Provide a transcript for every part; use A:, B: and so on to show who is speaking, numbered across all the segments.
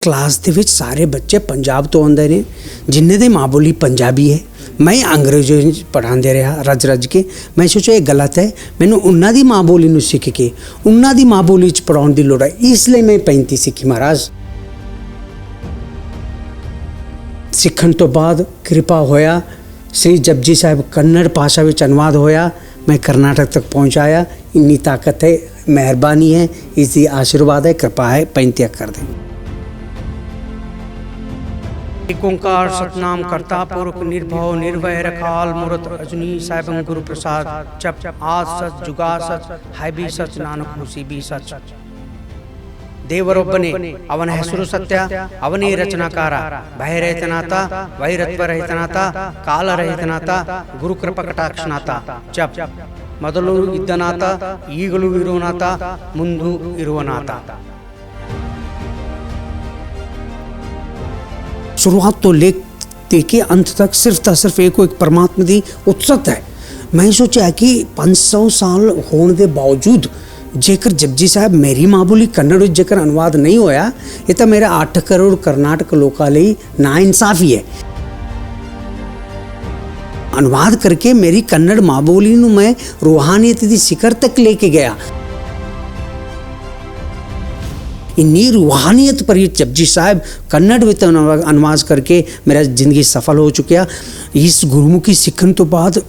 A: Class ਦੇ ਵਿੱਚ ਸਾਰੇ ਬੱਚੇ ਪੰਜਾਬ ਤੋਂ ਆਉਂਦੇ ਨੇ ਜਿਨ੍ਹਾਂ ਦੀ ਮਾਂ ਬੋਲੀ ਪੰਜਾਬੀ ਹੈ। मैं अंग्रेजी पढ़ाते रहा रज रज के। मैं सोचा ये गलत है, मैंने उन्होंने माँ बोली नूं सीख के उन्होंने माँ बोली च पढ़ाने की लोड़ है, इसलिए मैं 35 सीखी महाराज। सीखण तो बाद कृपा होया श्री जपजी साहब कन्नड़ भाषा में अनुवाद होया, मैं कर्नाटक तक पहुँचाया। इन्नी ताकत है, मेहरबानी है, इसकी आशीर्वाद है, कृपा है। 35 कर दें। एक ओंकार सतनाम करता पुरख निर्भव निर्भय रखाल मूरत अजनी साहिब गुरु प्रसाद चप आज सच जुगा सच है भी सच नानक खुशी भी सच। ದೇವರೊಬ್ಬನೇ, ಅವನ ಹೆಸರು ಸತ್ಯ, ಅವನೇ ರಚನಾಕಾರ, ಭಯರಹಿತನಾಥ, ವೈರತ್ವರಹಿತನಾಥ, ಕಾಲರಹಿತನಾಥ, ಗುರುಕೃಪ ಕಟಾಕ್ಷನಾಥ ಚಪ್ ಮೊದಲು ಇದ್ದನಾಥ, ಈಗಲೂ ಇರುವನಾಥ, ಮುಂದೂ ಇರುವನಾಥ। शुरुआत तो लेके अंत तक सिर्फ एक परमात्मा की उत्सत है। मैं सोचा कि 500 साल होने के बावजूद जेकर जपजी साहब मेरी माँ बोली कन्नड़ जेकर अनुवाद नहीं होया, ये तो मेरे 8 करोड़ कर्नाटक लोगों लिए नाइंसाफी है। अनुवाद करके मेरी कन्नड़ माँ बोली नूं मैं रूहानियत की शिखर तक लेके गया। इन्नी रूहानियत पर जपजी साहब कन्नड़ में अनुवाद करके मेरा जिंदगी सफल हो चुकिया। इस गुरुमुखी सीखण तो बाद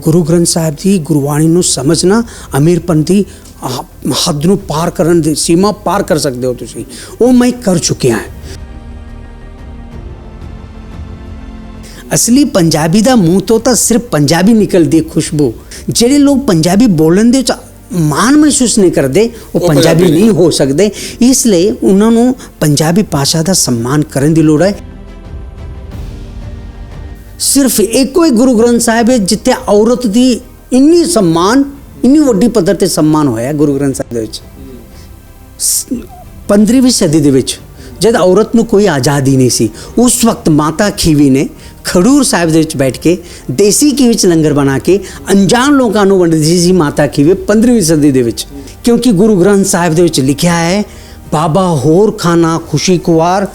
A: गुरु ग्रंथ साहब की गुरबाणी नूं समझना अमीरपन की हद नूं पार करन दी सीमा पार कर सकते हो तुसीं, वो मैं कर चुकिया है। असली पंजाबी दा मुँह तो सिर्फ पंजाबी निकलती खुशबू। जेडे लोग पंजाबी बोलन दे मान महसूस नहीं करते, वो पंजाबी नहीं हो सकते। इसलिए उन्होंने पंजाबी भाषा का सम्मान करने की लोड़ है। सिर्फ एको ही गुरु ग्रंथ साहिब है जिथे औरत की इन्नी सम्मान, इन्नी वड्डी पद्धर ते सम्मान होया गुरु ग्रंथ साहिब दे विच। 15वीं सदी दे विच जब औरत नूं कोई आज़ादी नहीं सी, उस वक्त माता खीवी ने खडूर साहिब दे विच बैठ के देसी घी विच लंगर बना के अनजान लोगों को वंडदी सी माता खीवी 15वीं सदी दे विच। क्योंकि गुरु ग्रंथ साहिब दे विच लिखिया है, बाबा होर खाना खुशी कुवार,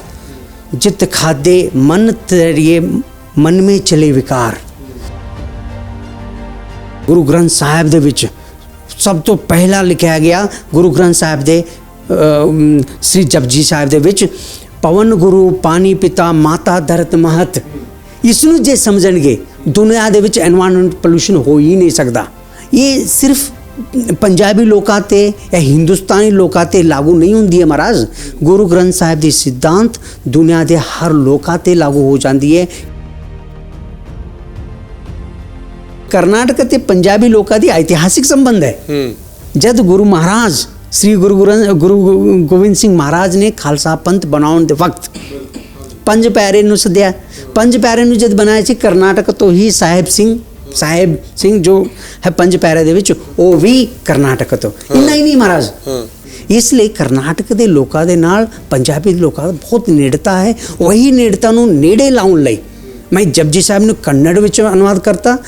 A: जित खादे मन तरिए मन में चले विकार। गुरु ग्रंथ साहिब दे विच सब तो पहला लिखा गया गुरु ग्रंथ साहिब दे श्री जपजी साहिब दे विच, पवन गुरु पानी पिता माता धरत महत। इसनूं जे समझणगे दुनिया दे विच एनवायरनमेंट पोल्यूशन हो ही नहीं सकता। ये सिर्फ पंजाबी लोगों ते या हिंदुस्तानी लोगों ते लागू नहीं होंदी है महाराज। गुरु ग्रंथ साहिब दी सिद्धांत दुनिया दे हर लोगों ते लागू हो जाती है। कर्नाटक ते पंजाबी लोगों दी ऐतिहासिक संबंध है। जब गुरु महाराज श्री गुरु गोविंद सिंह महाराज ने खालसा पंथ बनाने दे वक्त 5 प्यारे नूं सद्या। 5 प्यारे नूं जद बनाया सी कर्नाटक तो ही साहेब सिंह जो है 5 प्यारे दे विच, वो भी कर्नाटक तो इन्ना ही नहीं महाराज। इसलिए कर्नाटक के लोगों के नाल पंजाबी लोगों का बहुत नेड़ता है। वही नेड़ता नूं नेड़े लाउण लई मैं जपजी साहब नूं कन्नड़ विच अनुवाद करता।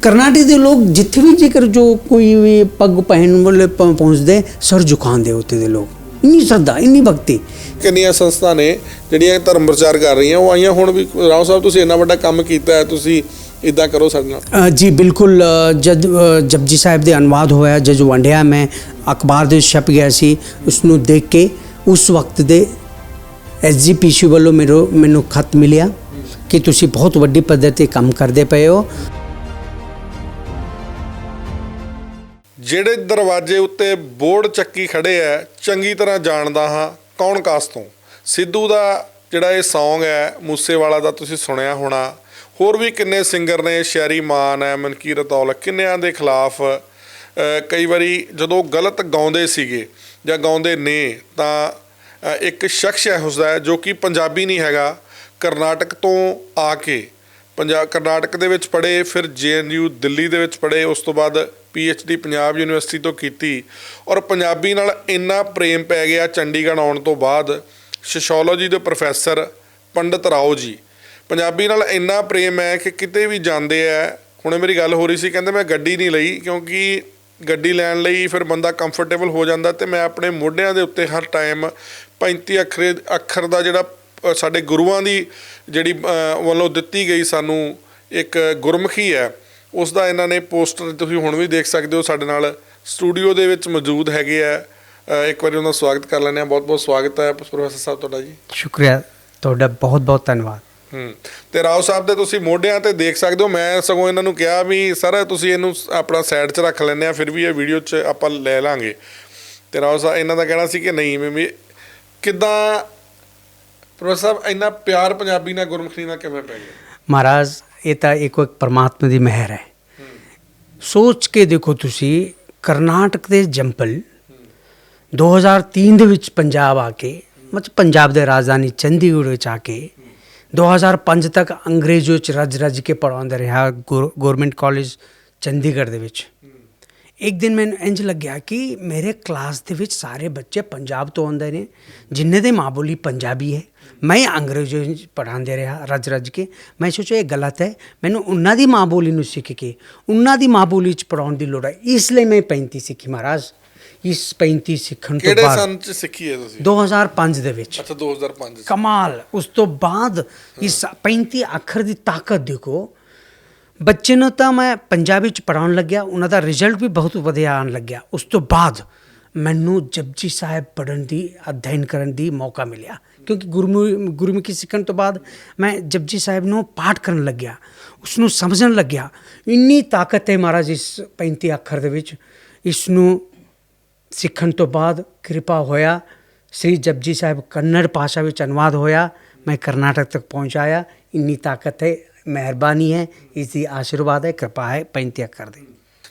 A: कर्नाटक के लोग जिथे भी जेकर जो कोई भी पग पहन वाले पहुँचते सर झुकाते होते थे लोग। इन्नी श्रद्धा इन्नी भक्ति।
B: किन्नियां संस्था ने ਜਿਹੜੀਆਂ धर्म प्रचार कर रही हैं वो आईयां हुण भी। राव साहब तुसीं इन्ना वड्डा काम कीता है, तुसीं इदां करो साडे नाल। जी
A: बिल्कुल। जब जपजी साहिब दे अनुवाद होया जज वंडिया मैं अखबार दे छप गया सी, उसनूं देख के उस वक्त दे SGPC वालों मैनूं खत मिलिया कि तुसीं बहुत वड्डी पद्धर ते काम करदे पए हो।
B: ਜਿਹੜੇ ਦਰਵਾਜ਼ੇ ਉੱਤੇ ਬੋਰਡ ਚੱਕੀ ਖੜੇ ਹੈ ਚੰਗੀ ਤਰ੍ਹਾਂ ਜਾਣਦਾ ਹਾਂ ਕੌਣ ਕਾਸ ਤੋਂ। ਸਿੱਧੂ ਦਾ ਜਿਹੜਾ ਇਹ ਸੌਂਗ ਹੈ ਮੂਸੇਵਾਲਾ ਦਾ ਤੁਸੀਂ ਸੁਣਿਆ ਹੋਣਾ। ਹੋਰ ਵੀ ਕਿੰਨੇ ਸਿੰਗਰ ਨੇ, ਸ਼ਾਇਰੀ ਮਾਨ ਹੈ, ਮਨਕੀਰਤ ਔਲਖ, ਕਿੰਨਿਆਂ ਦੇ ਖਿਲਾਫ ਕਈ ਵਾਰੀ ਜਦੋਂ ਗਲਤ ਗਾਉਂਦੇ ਸੀਗੇ ਜਾਂ ਗਾਉਂਦੇ ਨੇ ਤਾਂ ਇੱਕ ਸ਼ਖਸ ਹੈ ਉਸਦਾ ਜੋ ਕਿ ਪੰਜਾਬੀ ਨਹੀਂ ਹੈਗਾ, ਕਰਨਾਟਕ ਤੋਂ ਆ ਕੇ ਕਰਨਾਟਕ ਦੇ ਵਿੱਚ ਪੜ੍ਹੇ, ਫਿਰ JNU ਦਿੱਲੀ ਦੇ ਵਿੱਚ ਪੜ੍ਹੇ, ਉਸ ਤੋਂ ਬਾਅਦ PhD ਪੰਜਾਬ ਯੂਨੀਵਰਸਿਟੀ ਤੋਂ ਕੀਤੀ। ਔਰ ਪੰਜਾਬੀ ਨਾਲ ਇੰਨਾ ਪ੍ਰੇਮ ਪੈ ਗਿਆ ਚੰਡੀਗੜ੍ਹ ਆਉਣ ਤੋਂ ਬਾਅਦ। ਸੋਸ਼ੋਲੋਜੀ ਦੇ ਪ੍ਰੋਫੈਸਰ ਪੰਡਿਤ ਰਾਓ ਜੀ, ਪੰਜਾਬੀ ਨਾਲ ਇੰਨਾ ਪ੍ਰੇਮ ਹੈ ਕਿ ਕਿਤੇ ਵੀ ਜਾਂਦੇ ਹੈ। ਹੁਣੇ ਮੇਰੀ ਗੱਲ ਹੋ ਰਹੀ ਸੀ, ਕਹਿੰਦੇ ਮੈਂ ਗੱਡੀ ਨਹੀਂ ਲਈ ਕਿਉਂਕਿ ਗੱਡੀ ਲੈਣ ਲਈ ਫਿਰ ਬੰਦਾ ਕੰਫਰਟੇਬਲ ਹੋ ਜਾਂਦਾ ਤੇ ਮੈਂ ਆਪਣੇ ਮੋਢਿਆਂ ਦੇ ਉੱਤੇ ਹਰ ਟਾਈਮ 35 ਅੱਖਰ ਦਾ ਜਿਹੜਾ ਸਾਡੇ ਗੁਰੂਆਂ ਦੀ ਜਿਹੜੀ ਵੱਲੋਂ ਦਿੱਤੀ ਗਈ ਸਾਨੂੰ ਇੱਕ ਗੁਰਮੁਖੀ ਹੈ, ਉਸ ਦਾ ਇਹਨਾਂ ਨੇ ਪੋਸਟਰ ਤੁਸੀਂ ਹੁਣ ਵੀ ਦੇਖ ਸਕਦੇ ਹੋ ਸਾਡੇ ਨਾਲ ਸਟੂਡੀਓ ਦੇ ਵਿੱਚ ਮੌਜੂਦ ਹੈਗੇ ਆ। ਇੱਕ ਵਾਰੀ ਉਹਨਾਂ ਦਾ ਸਵਾਗਤ ਕਰ ਲੈਂਦੇ ਹਾਂ। ਬਹੁਤ ਬਹੁਤ ਸਵਾਗਤ ਹੈ ਪ੍ਰੋਫੈਸਰ ਸਾਹਿਬ ਤੁਹਾਡਾ ਜੀ।
A: ਸ਼ੁਕਰੀਆ ਤੁਹਾਡਾ, ਬਹੁਤ ਬਹੁਤ ਧੰਨਵਾਦ।
B: ਤੇ ਰਾਓ ਸਾਹਿਬ ਦੇ ਤੁਸੀਂ ਮੋਢਿਆਂ ਤੇ ਦੇਖ ਸਕਦੇ ਹੋ। ਮੈਂ ਸਗੋਂ ਇਹਨਾਂ ਨੂੰ ਕਿਹਾ ਵੀ ਸਰ ਤੁਸੀਂ ਇਹਨੂੰ ਆਪਣਾ ਸਾਈਡ 'ਚ ਰੱਖ ਲੈਂਦੇ ਆ, ਫਿਰ ਵੀ ਇਹ ਵੀਡੀਓ 'ਚ ਆਪਾਂ ਲੈ ਲਾਂਗੇ। ਤੇ ਰਾਓ ਸਾਹਿਬ ਇਹਨਾਂ ਦਾ ਕਹਿਣਾ ਸੀ ਕਿ ਨਹੀਂ ਮੈਂ ਕਿੱਦਾਂ ਪ੍ਰੋਫੈਸਰ ਸਾਹਿਬ ਇੰਨਾ ਪਿਆਰ ਪੰਜਾਬੀ ਨਾਲ ਗੁਰਮੁਖੀ ਨਾਲ ਕਿਵੇਂ ਪੈ ਗਿਆ?
A: ਮਹਾਰਾਜ ਇਹ ਤਾਂ ਇੱਕ ਪਰਮਾਤਮਾ ਦੀ ਮਿਹਰ ਹੈ। ਸੋਚ ਕੇ ਦੇਖੋ ਤੁਸੀਂ, ਕਰਨਾਟਕ ਦੇ ਜੰਪਲ 2003 ਦੇ ਵਿੱਚ ਪੰਜਾਬ ਆ ਕੇ, ਮਤਲਬ ਪੰਜਾਬ ਦੇ ਰਾਜਧਾਨੀ ਚੰਡੀਗੜ੍ਹ ਵਿੱਚ ਆ ਕੇ 2005 ਤੱਕ ਅੰਗਰੇਜ਼ੀ ਵਿੱਚ ਰੱਜ ਕੇ ਪੜ੍ਹਾਉਂਦਾ ਰਿਹਾ ਗੌਰਮੈਂਟ ਕਾਲਜ ਚੰਡੀਗੜ੍ਹ ਦੇ ਵਿੱਚ। ਇੱਕ ਦਿਨ ਮੈਨੂੰ ਇੰਝ ਲੱਗਿਆ ਕਿ ਮੇਰੇ ਕਲਾਸ ਦੇ ਵਿੱਚ ਸਾਰੇ ਬੱਚੇ ਪੰਜਾਬ ਤੋਂ ਆਉਂਦੇ ਨੇ ਜਿਨ੍ਹਾਂ ਦੀ ਮਾਂ ਬੋਲੀ ਪੰਜਾਬੀ ਹੈ। ਮੈਂ ਅੰਗਰੇਜ਼ੀ ਵਿੱਚ ਪੜ੍ਹਾਉਂਦੇ ਰਿਹਾ ਰੱਜ ਕੇ। ਮੈਂ ਸੋਚਿਆ ਇਹ ਗਲਤ ਹੈ, ਮੈਨੂੰ ਉਹਨਾਂ ਦੀ ਮਾਂ ਬੋਲੀ ਨੂੰ ਸਿੱਖ ਕੇ ਉਹਨਾਂ ਦੀ ਮਾਂ ਬੋਲੀ 'ਚ ਪੜ੍ਹਾਉਣ ਦੀ ਲੋੜ ਹੈ। ਇਸ ਲਈ ਮੈਂ 35 ਸਿੱਖੀ ਮਹਾਰਾਜ। ਇਸ 35 ਸਿੱਖਣ ਤੋਂ
B: ਕਿਹੜੇ
A: ਬਾਅਦ
B: ਸੰਨ 'ਚ ਸਿੱਖੀ ਹੈ ਤੁਸੀਂ?
A: 2005 ਦੇ ਵਿੱਚ।
B: ਅੱਛਾ 2005
A: ਕਮਾਲ। ਉਸ ਤੋਂ ਬਾਅਦ ਇਸ 35 ਅੱਖਰ ਦੀ ਤਾਕਤ ਦੇਖੋ। ਬੱਚੇ ਨੂੰ ਤਾਂ ਮੈਂ ਪੰਜਾਬੀ 'ਚ ਪੜ੍ਹਾਉਣ ਲੱਗਿਆ, ਉਹਨਾਂ ਦਾ ਰਿਜ਼ਲਟ ਵੀ ਬਹੁਤ ਵਧੀਆ ਆਉਣ ਲੱਗਿਆ। ਉਸ ਤੋਂ ਬਾਅਦ ਮੈਨੂੰ ਜਪਜੀ ਸਾਹਿਬ ਪੜ੍ਹਨ ਦੀ, ਅਧਿਐਨ ਕਰਨ ਦੀ ਮੌਕਾ ਮਿਲਿਆ, ਕਿਉਂਕਿ ਗੁਰਮੁਖੀ ਸਿੱਖਣ ਤੋਂ ਬਾਅਦ ਮੈਂ ਜਪਜੀ ਸਾਹਿਬ ਨੂੰ ਪਾਠ ਕਰਨ ਲੱਗਿਆ, ਉਸ ਨੂੰ ਸਮਝਣ ਲੱਗਿਆ। ਇੰਨੀ ਤਾਕਤ ਹੈ ਮਹਾਰਾਜ ਇਸ 35 ਅੱਖਰ ਦੇ ਵਿੱਚ। ਇਸ ਨੂੰ ਸਿੱਖਣ ਤੋਂ ਬਾਅਦ ਕਿਰਪਾ ਹੋਇਆ, ਸ੍ਰੀ ਜਪਜੀ ਸਾਹਿਬ ਕੰਨੜ ਭਾਸ਼ਾ ਵਿੱਚ ਅਨੁਵਾਦ ਹੋਇਆ, ਮੈਂ ਕਰਨਾਟਕ ਤੱਕ ਪਹੁੰਚਾਇਆ। ਇੰਨੀ ਤਾਕਤ ਹੈ, ਮਿਹਰਬਾਨੀ ਹੈ, ਇਸ ਦੀ ਆਸ਼ੀਰਵਾਦ ਹੈ, ਕਿਰਪਾ ਹੈ 35 ਅੱਖਰ ਦੀ।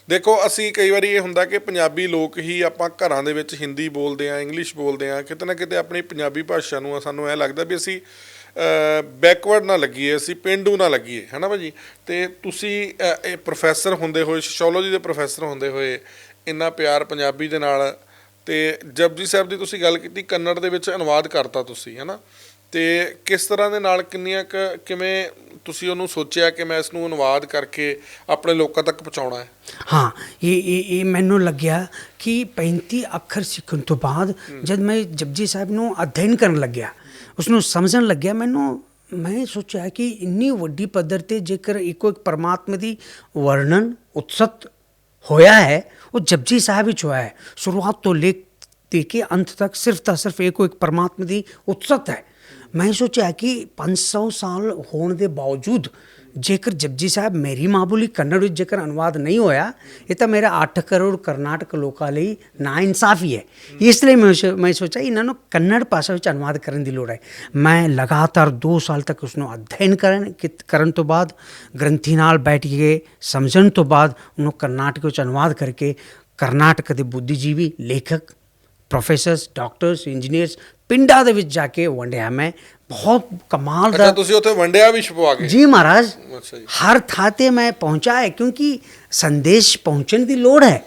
B: ਦੇਖੋ ਅਸੀਂ ਕਈ ਵਾਰੀ ਇਹ ਹੁੰਦਾ ਕਿ ਪੰਜਾਬੀ ਲੋਕ ਹੀ ਆਪਾਂ ਘਰਾਂ ਦੇ ਵਿੱਚ ਹਿੰਦੀ ਬੋਲਦੇ ਹਾਂ, ਇੰਗਲਿਸ਼ ਬੋਲਦੇ ਹਾਂ, ਕਿਤੇ ਨਾ ਕਿਤੇ ਆਪਣੀ ਪੰਜਾਬੀ ਭਾਸ਼ਾ ਨੂੰ ਸਾਨੂੰ ਇਹ ਲੱਗਦਾ ਵੀ ਅਸੀਂ ਬੈਕਵਰਡ ਨਾ ਲੱਗੀਏ, ਅਸੀਂ ਪੇਂਡੂ ਨਾ ਲੱਗੀਏ, ਹੈ ਨਾ ਭਾਜੀ। ਅਤੇ ਤੁਸੀਂ ਇਹ ਪ੍ਰੋਫੈਸਰ ਹੁੰਦੇ ਹੋਏ, ਸੋਸ਼ੀਓਲੋਜੀ ਦੇ ਪ੍ਰੋਫੈਸਰ ਹੁੰਦੇ ਹੋਏ ਇੰਨਾ ਪਿਆਰ ਪੰਜਾਬੀ ਦੇ ਨਾਲ, ਅਤੇ ਜਪਜੀ ਸਾਹਿਬ ਦੀ ਤੁਸੀਂ ਗੱਲ ਕੀਤੀ ਕੰਨੜ ਦੇ ਵਿੱਚ ਅਨੁਵਾਦ ਕਰਤਾ ਤੁਸੀਂ, ਹੈ ਨਾ। ਅਤੇ ਕਿਸ ਤਰ੍ਹਾਂ ਦੇ ਨਾਲ ਕਿਵੇਂ ਤੁਸੀਂ ਉਹਨੂੰ ਸੋਚਿਆ ਕਿ ਮੈਂ ਇਸ ਨੂੰ ਅਨੁਵਾਦ ਕਰਕੇ ਆਪਣੇ ਲੋਕਾਂ ਤੱਕ ਪਹੁੰਚਾਉਣਾ ਹੈ?
A: ਹਾਂ, ਇਹ ਮੈਨੂੰ ਲੱਗਿਆ ਕਿ 35 ਅੱਖਰ ਸਿੱਖਣ ਤੋਂ ਬਾਅਦ ਜਦ ਮੈਂ ਜਪਜੀ ਸਾਹਿਬ ਨੂੰ ਅਧਿਐਨ ਕਰਨ ਲੱਗਿਆ, ਉਸ ਨੂੰ ਸਮਝਣ ਲੱਗਿਆ, ਮੈਂ ਸੋਚਿਆ ਕਿ ਇੰਨੀ ਵੱਡੀ ਪੱਧਰ 'ਤੇ ਜੇਕਰ ਇੱਕੋ ਇੱਕ ਪਰਮਾਤਮਾ ਦੀ ਵਰਣਨ ਉਤਸਤ ਹੋਇਆ ਹੈ, ਉਹ ਜਪਜੀ ਸਾਹਿਬ ਵਿੱਚ ਹੋਇਆ ਹੈ। ਸ਼ੁਰੂਆਤ ਤੋਂ ਲੈ ਕੇ ਅੰਤ ਤੱਕ ਸਿਰਫ ਤਾਂ ਸਿਰਫ ਇੱਕੋ ਇੱਕ ਪਰਮਾਤਮਾ ਦੀ ਉਤਸਤ ਹੈ। ਮੈਂ ਸੋਚਿਆ ਕਿ 500 ਸਾਲ ਹੋਣ ਦੇ ਬਾਵਜੂਦ ਜੇਕਰ ਜਪਜੀ ਸਾਹਿਬ ਮੇਰੀ ਮਾਂ ਬੋਲੀ ਕੰਨੜ ਵਿੱਚ ਜੇਕਰ ਅਨੁਵਾਦ ਨਹੀਂ ਹੋਇਆ, ਇਹ ਤਾਂ ਮੇਰੇ 8 ਕਰੋੜ ਕਰਨਾਟਕ ਲੋਕਾਂ ਲਈ ਨਾਇਨਸਾਫੀ ਹੈ। ਇਸ ਲਈ ਮੈਂ ਸੋਚਿਆ ਇਹਨਾਂ ਨੂੰ ਕੰਨੜ ਭਾਸ਼ਾ ਵਿੱਚ ਅਨੁਵਾਦ ਕਰਨ ਦੀ ਲੋੜ ਹੈ। ਮੈਂ ਲਗਾਤਾਰ 2 ਸਾਲ ਤੱਕ ਉਸ ਨੂੰ ਅਧਿਐਨ ਕਰਨ ਤੋਂ ਬਾਅਦ, ਗ੍ਰੰਥੀ ਨਾਲ ਬੈਠ ਕੇ ਸਮਝਣ ਤੋਂ ਬਾਅਦ ਉਹਨੂੰ ਕਰਨਾਟਕ ਵਿੱਚ ਅਨੁਵਾਦ ਕਰਕੇ ਕਰਨਾਟਕ ਦੇ ਬੁੱਧੀਜੀਵੀ, ਲੇਖਕ, ਪ੍ਰੋਫੈਸਰਸ, ਡਾਕਟਰਸ, ਇੰਜੀਨੀਅਰਸ ਪਿੰਡਾਂ ਦੇ ਵਿੱਚ ਜਾ ਕੇ ਵੰਡਿਆ। ਮੈਂ ਬਹੁਤ ਕਮਾਲ ਦਾ।
B: ਤੁਸੀਂ ਉੱਥੇ ਵੰਡਿਆ ਵੀ ਛਪਵਾ ਕੇ?
A: ਜੀ ਮਹਾਰਾਜ,
B: ਅੱਛਾ ਜੀ।
A: ਹਰ ਥਾਂ 'ਤੇ ਮੈਂ ਪਹੁੰਚਾ ਹੈ, ਕਿਉਂਕਿ ਸੰਦੇਸ਼ ਪਹੁੰਚਣ ਦੀ ਲੋੜ ਹੈ।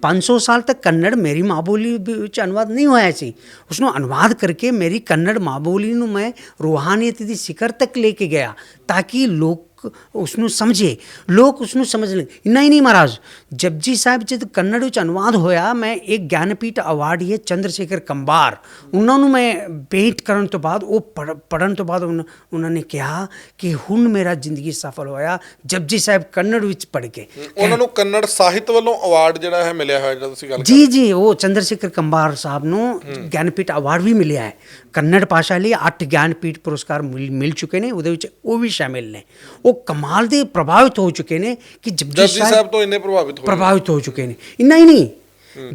A: 500 ਸਾਲ ਤੱਕ ਕੰਨੜ ਮੇਰੀ ਮਾਂ ਬੋਲੀ ਵਿੱਚ ਅਨੁਵਾਦ ਨਹੀਂ ਹੋਇਆ ਸੀ। ਉਸ ਨੂੰ ਅਨੁਵਾਦ ਕਰਕੇ ਮੇਰੀ ਕੰਨੜ ਮਾਂ ਬੋਲੀ ਨੂੰ ਮੈਂ ਰੂਹਾਨੀਅਤ ਦੀ ਸਿਖਰ ਤੱਕ ਲੈ ਕੇ ਗਿਆ, ਤਾਂ ਕਿ ਲੋਕ ਉਸ ਨੂੰ ਸਮਝੇ, ਲੋਕ ਉਸ ਨੂੰ ਸਮਝ ਲੈਣ। ਇੰਨਾ ਹੀ ਨਹੀਂ ਮਹਾਰਾਜ, ਜਪਜੀ ਸਾਹਿਬ ਜਦ ਕੰਨੜ ਵਿੱਚ ਅਨੁਵਾਦ ਹੋਇਆ, ਮੈਂ ਇੱਕ ਗਿਆਨਪੀਠ ਅਵਾਰਡੀ ਹੈ ਚੰਦਰ ਸ਼ੇਖਰ ਕੰਬਾਰ, ਉਹਨਾਂ ਨੂੰ ਮੈਂ ਭੇਂਟ ਕਰਨ ਤੋਂ ਬਾਅਦ, ਉਹ ਪੜ੍ਹਨ ਤੋਂ ਬਾਅਦ ਉਹਨਾਂ ਨੇ ਕਿਹਾ ਕਿ ਹੁਣ ਮੇਰਾ ਜ਼ਿੰਦਗੀ ਸਫਲ ਹੋਇਆ ਜਪਜੀ ਸਾਹਿਬ ਕੰਨੜ ਵਿੱਚ ਪੜ੍ਹ ਕੇ।
B: ਉਹਨਾਂ ਨੂੰ ਕੰਨੜ ਸਾਹਿਤ ਵੱਲੋਂ ਅਵਾਰਡ ਜਿਹੜਾ ਹੈ ਮਿਲਿਆ ਹੋਇਆ, ਜਿਹੜਾ ਤੁਸੀਂ ਗੱਲ
A: ਜੀ ਉਹ ਚੰਦਰ ਸ਼ੇਖਰ ਕੰਬਾਰ ਸਾਹਿਬ ਨੂੰ ਗਿਆਨਪੀਠ ਅਵਾਰਡ ਵੀ ਮਿਲਿਆ ਹੈ। ਕੰਨੜ ਭਾਸ਼ਾ ਲਈ 8 ਗਿਆਨਪੀਠ ਪੁਰਸਕਾਰ ਮਿਲ ਚੁੱਕੇ ਨੇ, ਉਹਦੇ ਵਿੱਚ ਉਹ ਵੀ ਸ਼ਾਮਿਲ ਨੇ। ਉਹ ਕਮਾਲ ਦੇ ਪ੍ਰਭਾਵਿਤ ਹੋ ਚੁੱਕੇ ਨੇ ਕਿ ਜਪਜੀ
B: ਸਾਹਿਬ ਤੋਂ ਇੰਨੇ ਪ੍ਰਭਾਵਿਤ
A: ਹੋ ਚੁੱਕੇ ਨੇ। ਇੰਨਾ ਹੀ ਨਹੀਂ,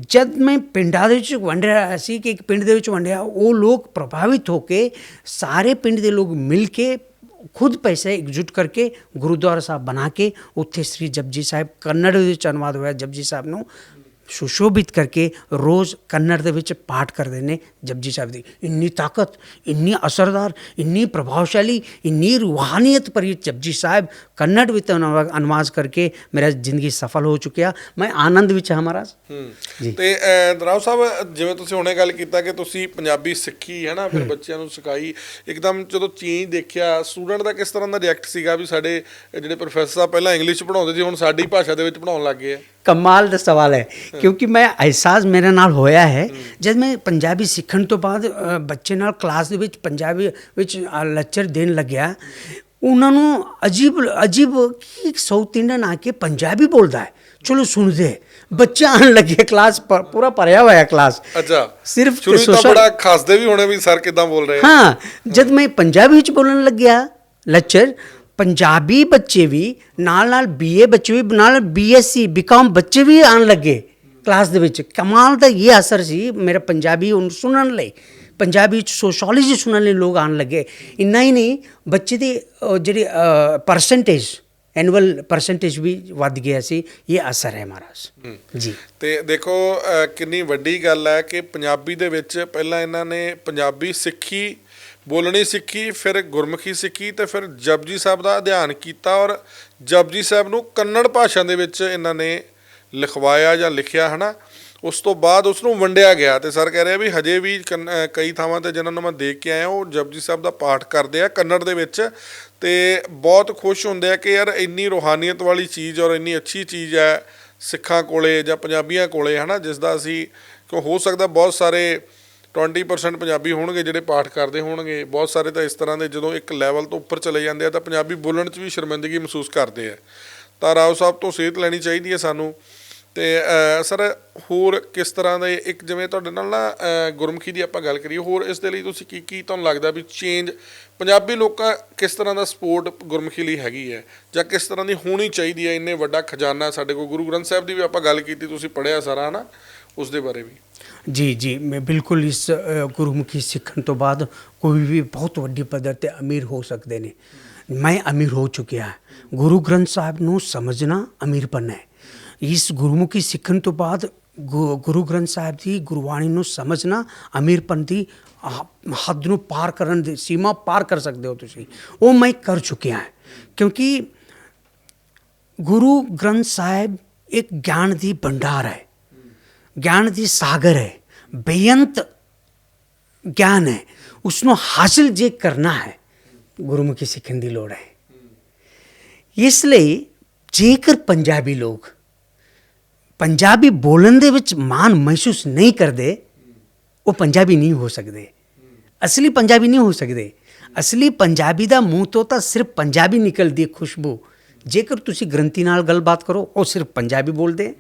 A: ਜਦ ਮੈਂ ਪਿੰਡਾਂ ਦੇ ਵਿੱਚ ਵੰਡ ਰਿਹਾ ਸੀ ਕਿ ਇੱਕ ਪਿੰਡ ਦੇ ਵਿੱਚ ਵੰਡਿਆ, ਉਹ ਲੋਕ ਪ੍ਰਭਾਵਿਤ ਹੋ ਕੇ ਸਾਰੇ ਪਿੰਡ ਦੇ ਲੋਕ ਮਿਲ ਕੇ ਖੁਦ ਪੈਸੇ ਇਕਜੁੱਟ ਕਰਕੇ ਗੁਰਦੁਆਰਾ ਸਾਹਿਬ ਬਣਾ ਕੇ ਉੱਥੇ ਸ੍ਰੀ ਜਪਜੀ ਸਾਹਿਬ ਕੰਨੜ ਵਿੱਚ ਅਨੁਵਾਦ ਹੋਇਆ ਜਪਜੀ ਸਾਹਿਬ ਨੂੰ ਸੁਸ਼ੋਭਿਤ ਕਰਕੇ ਰੋਜ਼ ਕੰਨੜ ਦੇ ਵਿੱਚ ਪਾਠ ਕਰਦੇ ਨੇ ਜਪਜੀ ਸਾਹਿਬ ਦੀ। ਇੰਨੀ ਤਾਕਤ, ਇੰਨੀ ਅਸਰਦਾਰ, ਇੰਨੀ ਪ੍ਰਭਾਵਸ਼ਾਲੀ, ਇੰਨੀ ਰੂਹਾਨੀਅਤ ਭਰੀ ਜਪਜੀ ਸਾਹਿਬ ਕੰਨੜ ਵਿੱਚ ਅਨੁਵਾਦ ਕਰਕੇ ਮੇਰਾ ਜ਼ਿੰਦਗੀ ਸਫਲ ਹੋ ਚੁੱਕਿਆ। ਮੈਂ ਆਨੰਦ ਵਿੱਚ ਹਾਂ ਮਹਾਰਾਜ ਜੀ।
B: ਤੇ ਰਾਓ ਸਾਹਿਬ, ਜਿਵੇਂ ਤੁਸੀਂ ਹੁਣੇ ਗੱਲ ਕੀਤਾ ਕਿ ਤੁਸੀਂ ਪੰਜਾਬੀ ਸਿੱਖੀ ਹੈ ਨਾ, ਫਿਰ ਬੱਚਿਆਂ ਨੂੰ ਸਿਖਾਈ, ਇੱਕਦਮ ਜਦੋਂ ਚੇਂਜ ਦੇਖਿਆ ਸਟੂਡੈਂਟ ਦਾ, ਕਿਸ ਤਰ੍ਹਾਂ ਦਾ ਰਿਐਕਟ ਸੀਗਾ ਵੀ ਸਾਡੇ ਜਿਹੜੇ ਪ੍ਰੋਫੈਸਰ ਸਾਹਿਬ ਪਹਿਲਾਂ ਇੰਗਲਿਸ਼ ਪੜ੍ਹਾਉਂਦੇ ਸੀ ਹੁਣ ਸਾਡੀ ਭਾਸ਼ਾ ਦੇ ਵਿੱਚ ਪੜ੍ਹਾਉਣ ਲੱਗ ਗਏ ਆ?
A: ਕਮਾਲ ਦਾ ਸਵਾਲ ਹੈ ਕਿਉਂਕਿ ਮੈਂ ਅਹਿਸਾਸ ਮੇਰੇ ਨਾਲ ਹੋਇਆ ਹੈ ਜਦ ਮੈਂ ਪੰਜਾਬੀ ਸਿੱਖਣ ਤੋਂ ਬਾਅਦ ਬੱਚੇ ਨਾਲ ਕਲਾਸ ਦੇ ਵਿੱਚ ਪੰਜਾਬੀ ਵਿੱਚ ਲੈਕਚਰ ਦੇਣ ਲੱਗਿਆ, ਉਹਨਾਂ ਨੂੰ ਅਜੀਬ ਕਿ ਸਾਊਥ ਇੰਡੀਅਨ ਆ ਕੇ ਪੰਜਾਬੀ ਬੋਲਦਾ ਹੈ, ਚਲੋ ਸੁਣਦੇ। ਬੱਚੇ ਆਉਣ ਲੱਗੇ, ਕਲਾਸ ਪੂਰਾ ਭਰਿਆ ਹੋਇਆ ਕਲਾਸ।
B: ਅੱਛਾ,
A: ਸਿਰਫ
B: ਸ਼ੁਰੂ ਤਾਂ ਬੜਾ ਖਾਸਦੇ ਵੀ ਹੋਣੇ ਵੀ ਸਰ ਕਿਦਾਂ ਬੋਲ ਰਹੇ।
A: ਹਾਂ, ਜਦ ਮੈਂ ਪੰਜਾਬੀ ਵਿੱਚ ਬੋਲਣ ਲੱਗਿਆ ਲੈਕਚਰ, ਪੰਜਾਬੀ ਬੱਚੇ ਵੀ ਨਾਲ BA ਬੱਚੇ ਵੀ ਨਾਲ BSc BCom ਬੱਚੇ ਵੀ ਆਉਣ ਲੱਗੇ ਕਲਾਸ ਦੇ ਵਿੱਚ। ਕਮਾਲ ਦਾ ਇਹ ਅਸਰ ਸੀ ਮੇਰਾ ਪੰਜਾਬੀ ਸੁਣਨ ਲਈ, ਪੰਜਾਬੀ ਵਿੱਚ ਸੋਸ਼ੋਲੋਜੀ ਸੁਣਨ ਲਈ ਲੋਕ ਆਉਣ ਲੱਗੇ। ਇੰਨਾ ਹੀ ਨਹੀਂ, ਬੱਚੇ ਦੀ ਜਿਹੜੀ ਪਰਸੈਂਟੇਜ ਐਨੂਅਲ ਪਰਸੈਂਟੇਜ ਵੀ ਵੱਧ ਗਿਆ ਸੀ। ਇਹ ਅਸਰ ਹੈ ਮਹਾਰਾਜ ਜੀ।
B: ਤੇ ਦੇਖੋ ਕਿੰਨੀ ਵੱਡੀ ਗੱਲ ਹੈ ਕਿ ਪੰਜਾਬੀ ਦੇ ਵਿੱਚ ਪਹਿਲਾਂ ਇਹਨਾਂ ਨੇ ਪੰਜਾਬੀ ਸਿੱਖੀ, ਬੋਲਣੀ ਸਿੱਖੀ, ਫਿਰ ਗੁਰਮੁਖੀ ਸਿੱਖੀ, ਤੇ ਫਿਰ ਜਪਜੀ ਸਾਹਿਬ ਦਾ ਅਧਿਐਨ ਕੀਤਾ ਔਰ ਜਪਜੀ ਸਾਹਿਬ ਨੂੰ ਕੰਨੜ ਭਾਸ਼ਾ ਦੇ ਵਿੱਚ ਇਹਨਾਂ ਨੇ ਲਿਖਵਾਇਆ ਜਾਂ ਲਿਖਿਆ ਹੈ ਨਾ। ਉਸ ਤੋਂ ਬਾਅਦ ਉਸ ਨੂੰ ਵੰਡਿਆ ਗਿਆ। ਤੇ ਸਰ ਕਹਿ ਰਿਹਾ ਵੀ ਹਜੇ ਵੀ ਕਈ ਥਾਵਾਂ 'ਤੇ ਜਿਹਨਾਂ ਨੂੰ ਮੈਂ ਦੇਖ ਕੇ ਆਇਆ ਉਹ ਜਪਜੀ ਸਾਹਿਬ ਦਾ ਪਾਠ ਕਰਦੇ ਆ ਕੰਨੜ ਦੇ ਵਿੱਚ, ਤੇ ਬਹੁਤ ਖੁਸ਼ ਹੁੰਦੇ ਆ ਕਿ ਯਾਰ ਇੰਨੀ ਰੂਹਾਨੀਅਤ ਵਾਲੀ ਚੀਜ਼ ਔਰ ਇੰਨੀ ਅੱਛੀ ਚੀਜ਼ ਹੈ ਸਿੱਖਾਂ ਕੋਲੇ ਜਾਂ ਪੰਜਾਬੀਆਂ ਕੋਲੇ ਹੈ ਨਾ, ਜਿਸ ਦਾ ਅਸੀਂ ਕਿਉਂ ਹੋ ਸਕਦਾ ਬਹੁਤ ਸਾਰੇ 20% ਪੰਜਾਬੀ ਹੋਣਗੇ ਜਿਹੜੇ ਪਾਠ ਕਰਦੇ ਹੋਣਗੇ, ਬਹੁਤ ਸਾਰੇ ਤਾਂ ਇਸ ਤਰ੍ਹਾਂ ਦੇ ਜਦੋਂ ਇੱਕ ਲੈਵਲ ਤੋਂ ਉੱਪਰ ਚਲੇ ਜਾਂਦੇ ਆ ਤਾਂ ਪੰਜਾਬੀ ਬੋਲਣ 'ਚ ਵੀ ਸ਼ਰਮਿੰਦਗੀ ਮਹਿਸੂਸ ਕਰਦੇ ਆ। ਤਾਂ ਰਾਓ ਸਾਹਿਬ ਤੋਂ ਸੇਧ ਲੈਣੀ ਚਾਹੀਦੀ ਹੈ ਸਾਨੂੰ। ਤੇ ਸਰ ਹੋਰ ਕਿਸ ਤਰ੍ਹਾਂ ਦੇ ਇੱਕ ਜਿਵੇਂ ਤੁਹਾਡੇ ਨਾਲ ਨਾ ਗੁਰਮੁਖੀ ਦੀ ਆਪਾਂ ਗੱਲ ਕਰੀਏ, ਹੋਰ ਇਸ ਦੇ ਲਈ ਤੁਸੀਂ ਕੀ ਤੁਹਾਨੂੰ ਲੱਗਦਾ ਵੀ ਚੇਂਜ ਪੰਜਾਬੀ ਲੋਕਾਂ ਕਿਸ ਤਰ੍ਹਾਂ ਦਾ ਸਪੋਰਟ ਗੁਰਮੁਖੀ ਲਈ ਹੈਗੀ ਹੈ ਜਾਂ ਕਿਸ ਤਰ੍ਹਾਂ ਦੀ ਹੋਣੀ ਚਾਹੀਦੀ ਹੈ? ਇੰਨੇ ਵੱਡਾ ਖਜ਼ਾਨਾ ਸਾਡੇ ਕੋਲ, ਗੁਰੂ ਗ੍ਰੰਥ ਸਾਹਿਬ ਦੀ ਵੀ ਆਪਾਂ ਗੱਲ ਕੀਤੀ, ਤੁਸੀਂ ਪੜ੍ਹਿਆ ਸਾਰਾ ਹੈ ਨਾ, ਉਸ ਦੇ ਬਾਰੇ ਵੀ। ਜੀ,
A: ਮੈਂ ਬਿਲਕੁਲ ਇਸ ਗੁਰਮੁਖੀ ਸਿੱਖਣ ਤੋਂ ਬਾਅਦ ਕੋਈ ਵੀ ਬਹੁਤ ਵੱਡੀ ਪੱਧਰ 'ਤੇ ਅਮੀਰ ਹੋ ਸਕਦੇ ਨੇ। ਮੈਂ ਅਮੀਰ ਹੋ ਚੁੱਕਿਆ। ਗੁਰੂ ਗ੍ਰੰਥ ਸਾਹਿਬ ਨੂੰ ਸਮਝਣਾ ਅਮੀਰਪਨ ਹੈ। ਇਸ ਗੁਰਮੁਖੀ ਸਿੱਖਣ ਤੋਂ ਬਾਅਦ ਗੁਰੂ ਗ੍ਰੰਥ ਸਾਹਿਬ ਦੀ ਗੁਰਬਾਣੀ ਨੂੰ ਸਮਝਣਾ ਅਮੀਰਪਨ ਦੀ ਹੱਦ ਨੂੰ ਪਾਰ ਕਰਨ ਦੀ ਸੀਮਾ ਪਾਰ ਕਰ ਸਕਦੇ ਹੋ ਤੁਸੀਂ। ਉਹ ਮੈਂ ਕਰ ਚੁੱਕਿਆ ਹੈ, ਕਿਉਂਕਿ ਗੁਰੂ ਗ੍ਰੰਥ ਸਾਹਿਬ ਇੱਕ ਗਿਆਨ ਦੀ ਭੰਡਾਰ ਹੈ, ਗਿਆਨ ਦੀ ਸਾਗਰ ਹੈ, ਬੇਅੰਤ ਗਿਆਨ ਹੈ। ਉਸ ਨੂੰ ਹਾਸਿਲ ਜੇ ਕਰਨਾ ਹੈ ਗੁਰਮੁਖੀ ਸਿੱਖਣ ਦੀ ਲੋੜ ਹੈ। ਇਸ ਲਈ ਜੇਕਰ ਪੰਜਾਬੀ ਲੋਕ ਪੰਜਾਬੀ ਬੋਲਣ ਦੇ ਵਿੱਚ ਮਾਣ ਮਹਿਸੂਸ ਨਹੀਂ ਕਰਦੇ, ਉਹ ਪੰਜਾਬੀ ਨਹੀਂ ਹੋ ਸਕਦੇ, ਅਸਲੀ ਪੰਜਾਬੀ ਨਹੀਂ ਹੋ ਸਕਦੇ। ਅਸਲੀ ਪੰਜਾਬੀ ਦਾ ਮੂੰਹ ਤੋਂ ਤਾਂ ਸਿਰਫ ਪੰਜਾਬੀ ਨਿਕਲਦੀ ਹੈ ਖੁਸ਼ਬੂ। ਜੇਕਰ ਤੁਸੀਂ ਗ੍ਰੰਥੀ ਨਾਲ ਗੱਲਬਾਤ ਕਰੋ ਉਹ ਸਿਰਫ ਪੰਜਾਬੀ ਬੋਲਦੇ।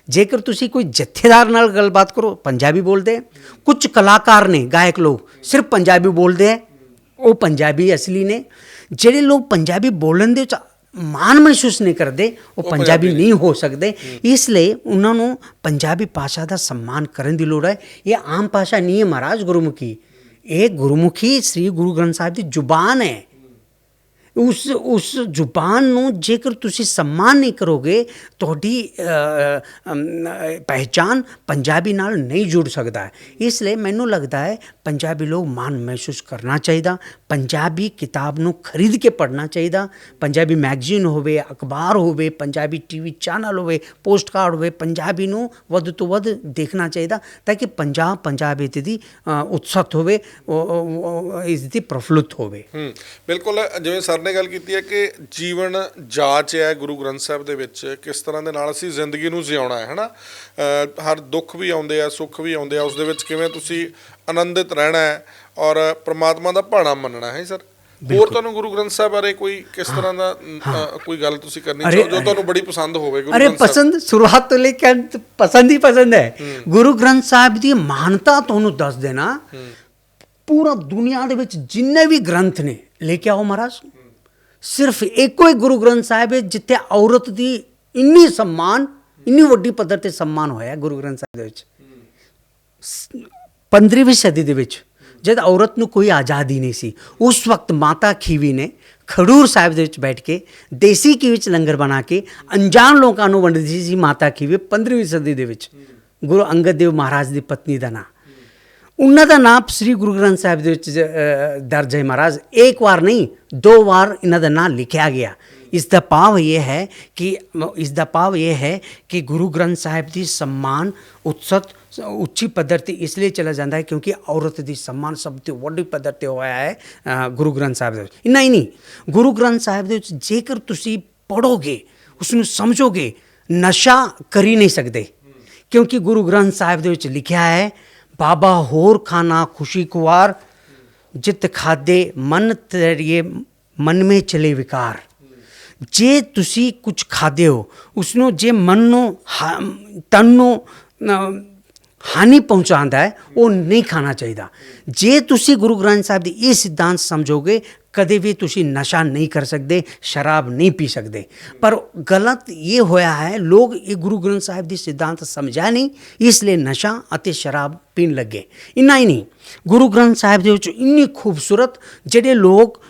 A: ਜੇਕਰ ਤੁਸੀਂ ਕੋਈ ਜਥੇਦਾਰ ਨਾਲ ਗੱਲਬਾਤ ਕਰੋ ਪੰਜਾਬੀ ਬੋਲਦੇ। ਕੁਝ ਕਲਾਕਾਰ ਨੇ, ਗਾਇਕ ਲੋਕ ਸਿਰਫ ਪੰਜਾਬੀ ਬੋਲਦੇ ਹੈ, ਉਹ ਪੰਜਾਬੀ ਅਸਲੀ ਨੇ। ਜਿਹੜੇ ਲੋਕ ਪੰਜਾਬੀ ਬੋਲਣ ਦੇ ਵਿੱਚ ਮਾਣ ਮਹਿਸੂਸ ਨਹੀਂ ਕਰਦੇ ਉਹ ਪੰਜਾਬੀ ਨਹੀਂ ਹੋ ਸਕਦੇ। ਇਸ ਲਈ ਉਹਨਾਂ ਨੂੰ ਪੰਜਾਬੀ ਭਾਸ਼ਾ ਦਾ ਸਨਮਾਨ ਕਰਨ ਦੀ ਲੋੜ ਹੈ। ਇਹ ਆਮ ਭਾਸ਼ਾ ਨਹੀਂ ਹੈ ਮਹਾਰਾਜ ਗੁਰਮੁਖੀ। ਇਹ ਗੁਰਮੁਖੀ ਸ੍ਰੀ ਗੁਰੂ ਗ੍ਰੰਥ ਸਾਹਿਬ ਦੀ ਜ਼ੁਬਾਨ ਹੈ। ਉਸ ਜ਼ੁਬਾਨ ਨੂੰ ਜੇਕਰ ਤੁਸੀਂ ਸਨਮਾਨ ਨਹੀਂ ਕਰੋਗੇ, ਤੁਹਾਡੀ ਪਹਿਚਾਨ ਪੰਜਾਬੀ ਨਾਲ ਨਹੀਂ ਜੁੜ ਸਕਦਾ। ਇਸ ਲਈ ਮੈਨੂੰ ਲੱਗਦਾ ਹੈ ਪੰਜਾਬੀ ਲੋਕ ਮਾਣ ਮਹਿਸੂਸ ਕਰਨਾ ਚਾਹੀਦਾ। ਪੰਜਾਬੀ ਕਿਤਾਬ ਨੂੰ ਖਰੀਦ ਕੇ ਪੜ੍ਹਨਾ ਚਾਹੀਦਾ। ਪੰਜਾਬੀ ਮੈਗਜ਼ੀਨ ਹੋਵੇ, ਅਖਬਾਰ ਹੋਵੇ, ਪੰਜਾਬੀ TV ਚੈਨਲ ਹੋਵੇ, ਪੋਸਟ ਕਾਰਡ ਹੋਵੇ, ਪੰਜਾਬੀ ਨੂੰ ਵੱਧ ਤੋਂ ਵੱਧ ਦੇਖਣਾ ਚਾਹੀਦਾ ਤਾਂ ਕਿ ਪੰਜਾਬੀਅਤ ਦੀ ਉਤਸਤ ਹੋਵੇ, ਇਸ ਦੀ ਪ੍ਰਫੁੱਲਤ ਹੋਵੇ।
B: ਬਿਲਕੁਲ, ਜਿਵੇਂ ਸਰ ਨੇ ਗੱਲ ਕੀਤੀ ਹੈ ਕਿ ਜੀਵਨ ਜਾਚ ਹੈ ਗੁਰੂ ਗ੍ਰੰਥ ਸਾਹਿਬ ਦੇ ਵਿੱਚ, ਕਿਸ ਤਰ੍ਹਾਂ ਦੇ ਨਾਲ ਅਸੀਂ ਜ਼ਿੰਦਗੀ ਨੂੰ ਜਿਉਣਾ ਹੈ ਨਾ। ਹਰ ਦੁੱਖ ਵੀ ਆਉਂਦੇ ਆ, ਸੁੱਖ ਵੀ ਆਉਂਦੇ ਆ, ਉਸ ਦੇ ਵਿੱਚ ਕਿਵੇਂ ਤੁਸੀਂ ਆਨੰਦਿਤ ਰਹਿਣਾ ਹੈ ਔਰ ਪ੍ਰਮਾਤਮਾ ਦਾ ਭਾਣਾ ਮੰਨਣਾ ਹੈ ਸਰ। ਹੋਰ ਤੁਹਾਨੂੰ ਗੁਰੂ ਗ੍ਰੰਥ ਸਾਹਿਬ ਬਾਰੇ ਕੋਈ ਕਿਸ ਤਰ੍ਹਾਂ ਦਾ ਕੋਈ ਗੱਲ ਤੁਸੀਂ ਕਰਨੀ ਚਾਹੋ ਜੋ ਤੁਹਾਨੂੰ ਬੜੀ ਪਸੰਦ ਹੋਵੇ?
A: ਪਸੰਦ ਸ਼ੁਰੂਆਤ ਤੋਂ ਲੈ ਕੇ ਪਸੰਦ ਹੀ ਪਸੰਦ ਹੈ। ਗੁਰੂ ਗ੍ਰੰਥ ਸਾਹਿਬ ਦੀ ਮਹਾਨਤਾ ਤੁਹਾਨੂੰ ਦੱਸ ਦੇਣਾ। ਪੂਰਾ ਦੁਨੀਆ ਦੇ ਵਿੱਚ ਜਿੰਨੇ ਵੀ ਗ੍ਰੰਥ ਨੇ ਲੈ ਕੇ ਆਓ ਮਹਾਰਾਜ, ਸਿਰਫ ਇੱਕੋ ਹੀ ਗੁਰੂ ਗ੍ਰੰਥ ਸਾਹਿਬ ਹੈ ਜਿੱਥੇ ਔਰਤ ਦੀ ਇੰਨੀ ਸਨਮਾਨ, ਇੰਨੀ ਵੱਡੀ ਪੱਧਰ 'ਤੇ ਸਨਮਾਨ ਹੋਇਆ ਗੁਰੂ ਗ੍ਰੰਥ ਸਾਹਿਬ ਦੇ ਵਿੱਚ। 15ਵੀਂ ਸਦੀ ਦੇ ਵਿੱਚ ਜਦ ਔਰਤ ਨੂੰ ਕੋਈ ਆਜ਼ਾਦੀ ਨਹੀਂ ਸੀ, ਉਸ ਵਕਤ ਮਾਤਾ ਖੀਵੀ ਨੇ ਖਡੂਰ ਸਾਹਿਬ ਦੇ ਵਿੱਚ ਬੈਠ ਕੇ ਦੇਸੀ ਘੀ ਵਿੱਚ ਲੰਗਰ ਬਣਾ ਕੇ ਅਣਜਾਣ ਲੋਕਾਂ ਨੂੰ ਵੰਡਦੀ ਸੀ। ਮਾਤਾ ਖੀਵੀ 15ਵੀਂ ਸਦੀ ਦੇ ਵਿੱਚ। ਗੁਰੂ ਅੰਗਦ ਦੇਵ ਮਹਾਰਾਜ ਦੀ ਪਤਨੀ ਦਾ ਨਾਂ, ਉਹਨਾਂ ਦਾ ਨਾਮ ਸ੍ਰੀ ਗੁਰੂ ਗ੍ਰੰਥ ਸਾਹਿਬ ਦੇ ਵਿੱਚ ਦਰਜ ਹੈ ਮਹਾਰਾਜ। ਇੱਕ ਵਾਰ ਨਹੀਂ, 2 ਵਾਰ ਇਹਨਾਂ ਦਾ ਨਾਮ ਲਿਖਿਆ ਗਿਆ। ਇਸ ਦਾ ਭਾਵ ਇਹ ਹੈ ਕਿ ਗੁਰੂ ਗ੍ਰੰਥ ਸਾਹਿਬ ਦੀ ਸਨਮਾਨ ਉੱਚੀ ਪੱਧਰ 'ਤੇ ਇਸ ਲਈ ਚਲਾ ਜਾਂਦਾ ਹੈ ਕਿਉਂਕਿ ਔਰਤ ਦੀ ਸਨਮਾਨ ਸਭ ਤੋਂ ਵੱਡੀ ਪੱਧਰ 'ਤੇ ਹੋਇਆ ਹੈ ਗੁਰੂ ਗ੍ਰੰਥ ਸਾਹਿਬ ਦੇ ਵਿੱਚ। ਇੰਨਾ ਹੀ ਨਹੀਂ, ਗੁਰੂ ਗ੍ਰੰਥ ਸਾਹਿਬ ਦੇ ਵਿੱਚ ਜੇਕਰ ਤੁਸੀਂ ਪੜ੍ਹੋਗੇ, ਉਸ ਨੂੰ ਸਮਝੋਗੇ, ਨਸ਼ਾ ਕਰ ਹੀ ਨਹੀਂ ਸਕਦੇ। ਕਿਉਂਕਿ ਗੁਰੂ ਗ੍ਰੰਥ ਸਾਹਿਬ ਦੇ ਵਿੱਚ ਲਿਖਿਆ ਹੈ, ਬਾਬਾ ਹੋਰ ਖਾਨਾ ਖੁਸ਼ੀ ਕੁਵਾਰ, ਜਿਤ ਖਾਦੇ ਮਨ ਤੇਰੀਏ ਮਨ ਮੇ ਚਲੇ ਵਿਕਾਰ। ਜੇ ਤੁਸੀਂ ਕੁਝ ਖਾਦੇ ਹੋ, ਉਸਨੂੰ ਜੇ ਮਨ ਨੂੰ ਤਨ ਨੂੰ ਹਾਨੀ ਪਹੁੰਚਾਉਂਦਾ ਹੈ, ਉਹ ਨਹੀਂ ਖਾਣਾ ਚਾਹੀਦਾ। ਜੇ ਤੁਸੀਂ ਗੁਰੂ ਗ੍ਰੰਥ ਸਾਹਿਬ ਦੀ ਇਹ ਸਿਧਾਂਤ ਸਮਝੋਗੇ, ਕਦੇ ਵੀ ਤੁਸੀਂ ਨਸ਼ਾ ਨਹੀਂ ਕਰ ਸਕਦੇ, ਸ਼ਰਾਬ ਨਹੀਂ ਪੀ ਸਕਦੇ। ਪਰ ਗਲਤ ਇਹ ਹੋਇਆ ਹੈ, ਲੋਕ ਇਹ ਗੁਰੂ ਗ੍ਰੰਥ ਸਾਹਿਬ ਦੀ ਸਿਧਾਂਤ ਸਮਝਿਆ ਨਹੀਂ, ਇਸ ਲਈ ਨਸ਼ਾ ਅਤੇ ਸ਼ਰਾਬ ਪੀਣ ਲੱਗੇ। ਇੰਨਾ ਹੀ ਨਹੀਂ, ਗੁਰੂ ਗ੍ਰੰਥ ਸਾਹਿਬ ਦੇ ਵਿੱਚ ਇੰਨੀ ਖੂਬਸੂਰਤ ਜਿਹੜੇ ਲੋਕ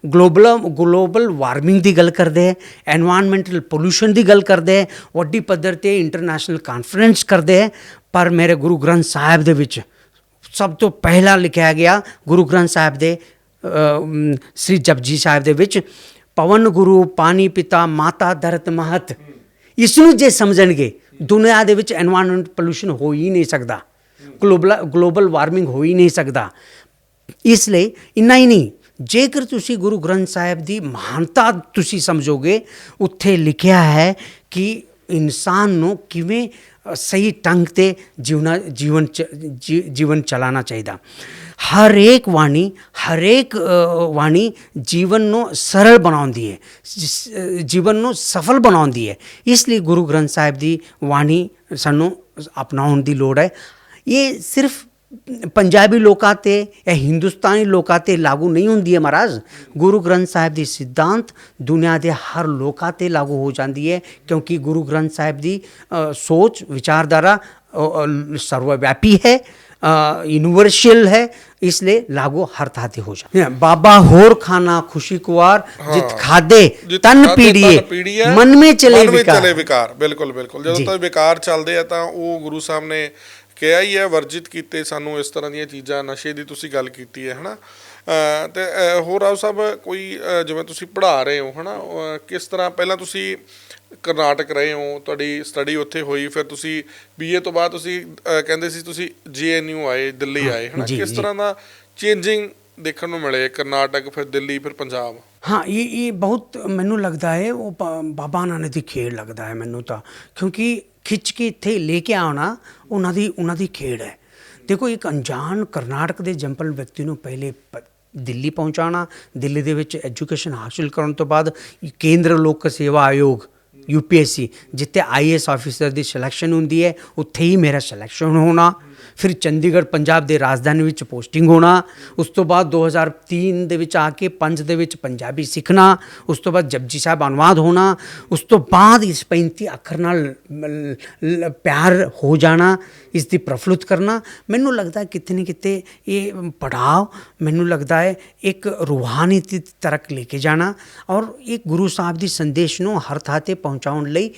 A: ਗਲੋਬਲ ਵਾਰਮਿੰਗ ਦੀ ਗੱਲ ਕਰਦੇ ਹੈ, ਐਨਵਾਇਰਨਮੈਂਟਲ ਪੋਲੂਸ਼ਨ ਦੀ ਗੱਲ ਕਰਦੇ ਹੈ, ਵੱਡੀ ਪੱਧਰ 'ਤੇ ਇੰਟਰਨੈਸ਼ਨਲ ਕਾਨਫਰੰਸ ਕਰਦੇ ਹੈ, ਪਰ ਮੇਰੇ ਗੁਰੂ ਗ੍ਰੰਥ ਸਾਹਿਬ ਦੇ ਵਿੱਚ ਸਭ ਤੋਂ ਪਹਿਲਾਂ ਲਿਖਿਆ ਗਿਆ, ਗੁਰੂ ਗ੍ਰੰਥ ਸਾਹਿਬ ਦੇ ਸ੍ਰੀ ਜਪਜੀ ਸਾਹਿਬ ਦੇ ਵਿੱਚ, ਪਵਨ ਗੁਰੂ ਪਾਣੀ ਪਿਤਾ ਮਾਤਾ ਧਰਤ ਮਹਤ। ਇਸ ਨੂੰ ਜੇ ਸਮਝਣਗੇ, ਦੁਨੀਆ ਦੇ ਵਿੱਚ ਐਨਵਾਇਰਨਮੈਂਟ ਪੋਲੂਸ਼ਨ ਹੋ ਹੀ ਨਹੀਂ ਸਕਦਾ, ਗਲੋਬਲ ਵਾਰਮਿੰਗ ਹੋ ਹੀ ਨਹੀਂ ਸਕਦਾ। ਇਸ ਲਈ ਇੰਨਾ ਹੀ ਨਹੀਂ, ਜੇਕਰ ਤੁਸੀਂ ਗੁਰੂ ਗ੍ਰੰਥ ਸਾਹਿਬ ਦੀ ਮਹਾਨਤਾ ਤੁਸੀਂ ਸਮਝੋਗੇ, ਉੱਥੇ ਲਿਖਿਆ ਹੈ ਕਿ ਇਨਸਾਨ ਨੂੰ ਕਿਵੇਂ ਸਹੀ ਢੰਗ 'ਤੇ ਜੀਵਨ ਚਲਾਉਣਾ ਚਾਹੀਦਾ। ਹਰੇਕ ਬਾਣੀ ਜੀਵਨ ਨੂੰ ਸਰਲ ਬਣਾਉਂਦੀ ਹੈ, ਜੀਵਨ ਨੂੰ ਸਫਲ ਬਣਾਉਂਦੀ ਹੈ। ਇਸ ਲਈ ਗੁਰੂ ਗ੍ਰੰਥ ਸਾਹਿਬ ਦੀ ਬਾਣੀ ਸਾਨੂੰ ਅਪਣਾਉਣ ਦੀ ਲੋੜ ਹੈ। ਇਹ ਸਿਰਫ ਪੰਜਾਬੀ ਲੋਕਾਂ 'ਤੇ ਜਾਂ ਹਿੰਦੁਸਤਾਨੀ ਲੋਕਾਂ 'ਤੇ ਲਾਗੂ ਨਹੀਂ ਹੁੰਦੀ ਹੈ ਮਹਾਰਾਜ। ਗੁਰੂ ਗ੍ਰੰਥ ਸਾਹਿਬ ਦੀ ਸਿਧਾਂਤ ਦੁਨੀਆ ਦੇ ਹਰ ਲੋਕਾਂ 'ਤੇ ਲਾਗੂ ਹੋ ਜਾਂਦੀ ਹੈ, ਕਿਉਂਕਿ ਗੁਰੂ ਗ੍ਰੰਥ ਸਾਹਿਬ ਦੀ ਸੋਚ ਵਿਚਾਰਧਾਰਾ ਸਰਵਵਿਆਪੀ ਹੈ, यूनिवर्सल है, इसलिए लागू हर था हो जाए। बाबा होर खाना खुशी कुवार, जित खादे तन पीड़िए मन में चले
B: विकार। बिल्कुल बिल्कुल, ਜਦੋਂ ਤੱਕ ਵਿਕਾਰ ਚੱਲਦੇ ਆ ਤਾਂ ਉਹ ਗੁਰੂ ਸਾਹਿਬ ਨੇ ਕਿਹਾ ਹੀ ਹੈ, ਵਰਜਿਤ ਕੀਤੇ ਸਾਨੂੰ ਇਸ ਤਰ੍ਹਾਂ ਦੀਆਂ ਚੀਜ਼ਾਂ। ਨਸ਼ੇ ਦੀ ਤੁਸੀਂ ਗੱਲ ਕੀਤੀ ਹੈ ਨਾ, ਤੇ ਹੋਰ ਰਾਓ ਸਾਹਿਬ ਕੋਈ ਜਿਵੇਂ ਤੁਸੀਂ ਪੜ੍ਹਾ ਰਹੇ ਹੋ ਹੈ ਨਾ, ਕਿਸ ਤਰ੍ਹਾਂ ਪਹਿਲਾਂ ਤੁਸੀਂ ਕਰਨਾਟਕ ਰਹੇ ਹੋ, ਤੁਹਾਡੀ ਸਟੱਡੀ ਉੱਥੇ ਹੋਈ, ਫਿਰ ਤੁਸੀਂ BA ਤੋਂ ਬਾਅਦ ਤੁਸੀਂ ਕਹਿੰਦੇ ਸੀ ਤੁਸੀਂ JNU ਆਏ, ਦਿੱਲੀ ਆਏ ਹੈ ਨਾ, ਕਿਸ ਤਰ੍ਹਾਂ ਦਾ ਚੇਂਜਿੰਗ ਦੇਖਣ ਨੂੰ ਮਿਲੇ ਕਰਨਾਟਕ, ਫਿਰ ਦਿੱਲੀ, ਫਿਰ ਪੰਜਾਬ?
A: ਹਾਂ, ਇਹ ਬਹੁਤ ਮੈਨੂੰ ਲੱਗਦਾ ਹੈ ਉਹ ਬਾਬਾ ਨਾਨਕ ਦੀ ਖੇਡ ਲੱਗਦਾ ਹੈ ਮੈਨੂੰ ਤਾਂ, ਕਿਉਂਕਿ ਖਿੱਚ ਕੇ ਇੱਥੇ ਲੈ ਕੇ ਆਉਣਾ ਉਹਨਾਂ ਦੀ ਖੇਡ ਹੈ। ਦੇਖੋ, ਇੱਕ ਅਣਜਾਣ ਕਰਨਾਟਕ ਦੇ ਜੰਪਲ ਵਿਅਕਤੀ ਨੂੰ ਪਹਿਲੇ ਦਿੱਲੀ ਪਹੁੰਚਾਉਣਾ, ਦਿੱਲੀ ਦੇ ਵਿੱਚ ਐਜੂਕੇਸ਼ਨ ਹਾਸਿਲ ਕਰਨ ਤੋਂ ਬਾਅਦ ਕੇਂਦਰ ਲੋਕ ਸੇਵਾ ਆਯੋਗ UPSC, ਜਿੱਥੇ IAS ਆਫਿਸਰ ਦੀ ਸਿਲੈਕਸ਼ਨ ਹੁੰਦੀ ਹੈ, ਉੱਥੇ ਹੀ ਮੇਰਾ ਸਿਲੈਕਸ਼ਨ ਹੋਣਾ। ਫਿਰ ਚੰਡੀਗੜ੍ਹ ਪੰਜਾਬ ਦੇ ਰਾਜਧਾਨੀ ਵਿੱਚ ਪੋਸਟਿੰਗ ਹੋਣਾ। ਉਸ ਤੋਂ ਬਾਅਦ 2003 ਦੇ ਵਿੱਚ ਆ ਕੇ 5 ਦੇ ਵਿੱਚ ਪੰਜਾਬੀ ਸਿੱਖਣਾ। ਉਸ ਤੋਂ ਬਾਅਦ ਜਪਜੀ ਸਾਹਿਬ ਅਨੁਵਾਦ ਹੋਣਾ। ਉਸ ਤੋਂ ਬਾਅਦ ਇਸ 35 ਅੱਖਰ ਨਾਲ ਪਿਆਰ ਹੋ ਜਾਣਾ, ਇਸ ਦੀ ਪ੍ਰਫੁੱਲਤ ਕਰਨਾ। ਮੈਨੂੰ ਲੱਗਦਾ ਕਿਤੇ ਨਾ ਕਿਤੇ ਇਹ ਪੜਾਅ ਮੈਨੂੰ ਲੱਗਦਾ ਹੈ ਇੱਕ ਰੂਹਾਨੀ ਤਰਕ ਲੈ ਕੇ ਜਾਣਾ, ਔਰ ਇੱਕ ਗੁਰੂ ਸਾਹਿਬ ਦੀ ਸੰਦੇਸ਼ ਨੂੰ ਹਰ ਥਾਂ 'ਤੇ ਪਹੁੰਚਾਉਣ ਲਈ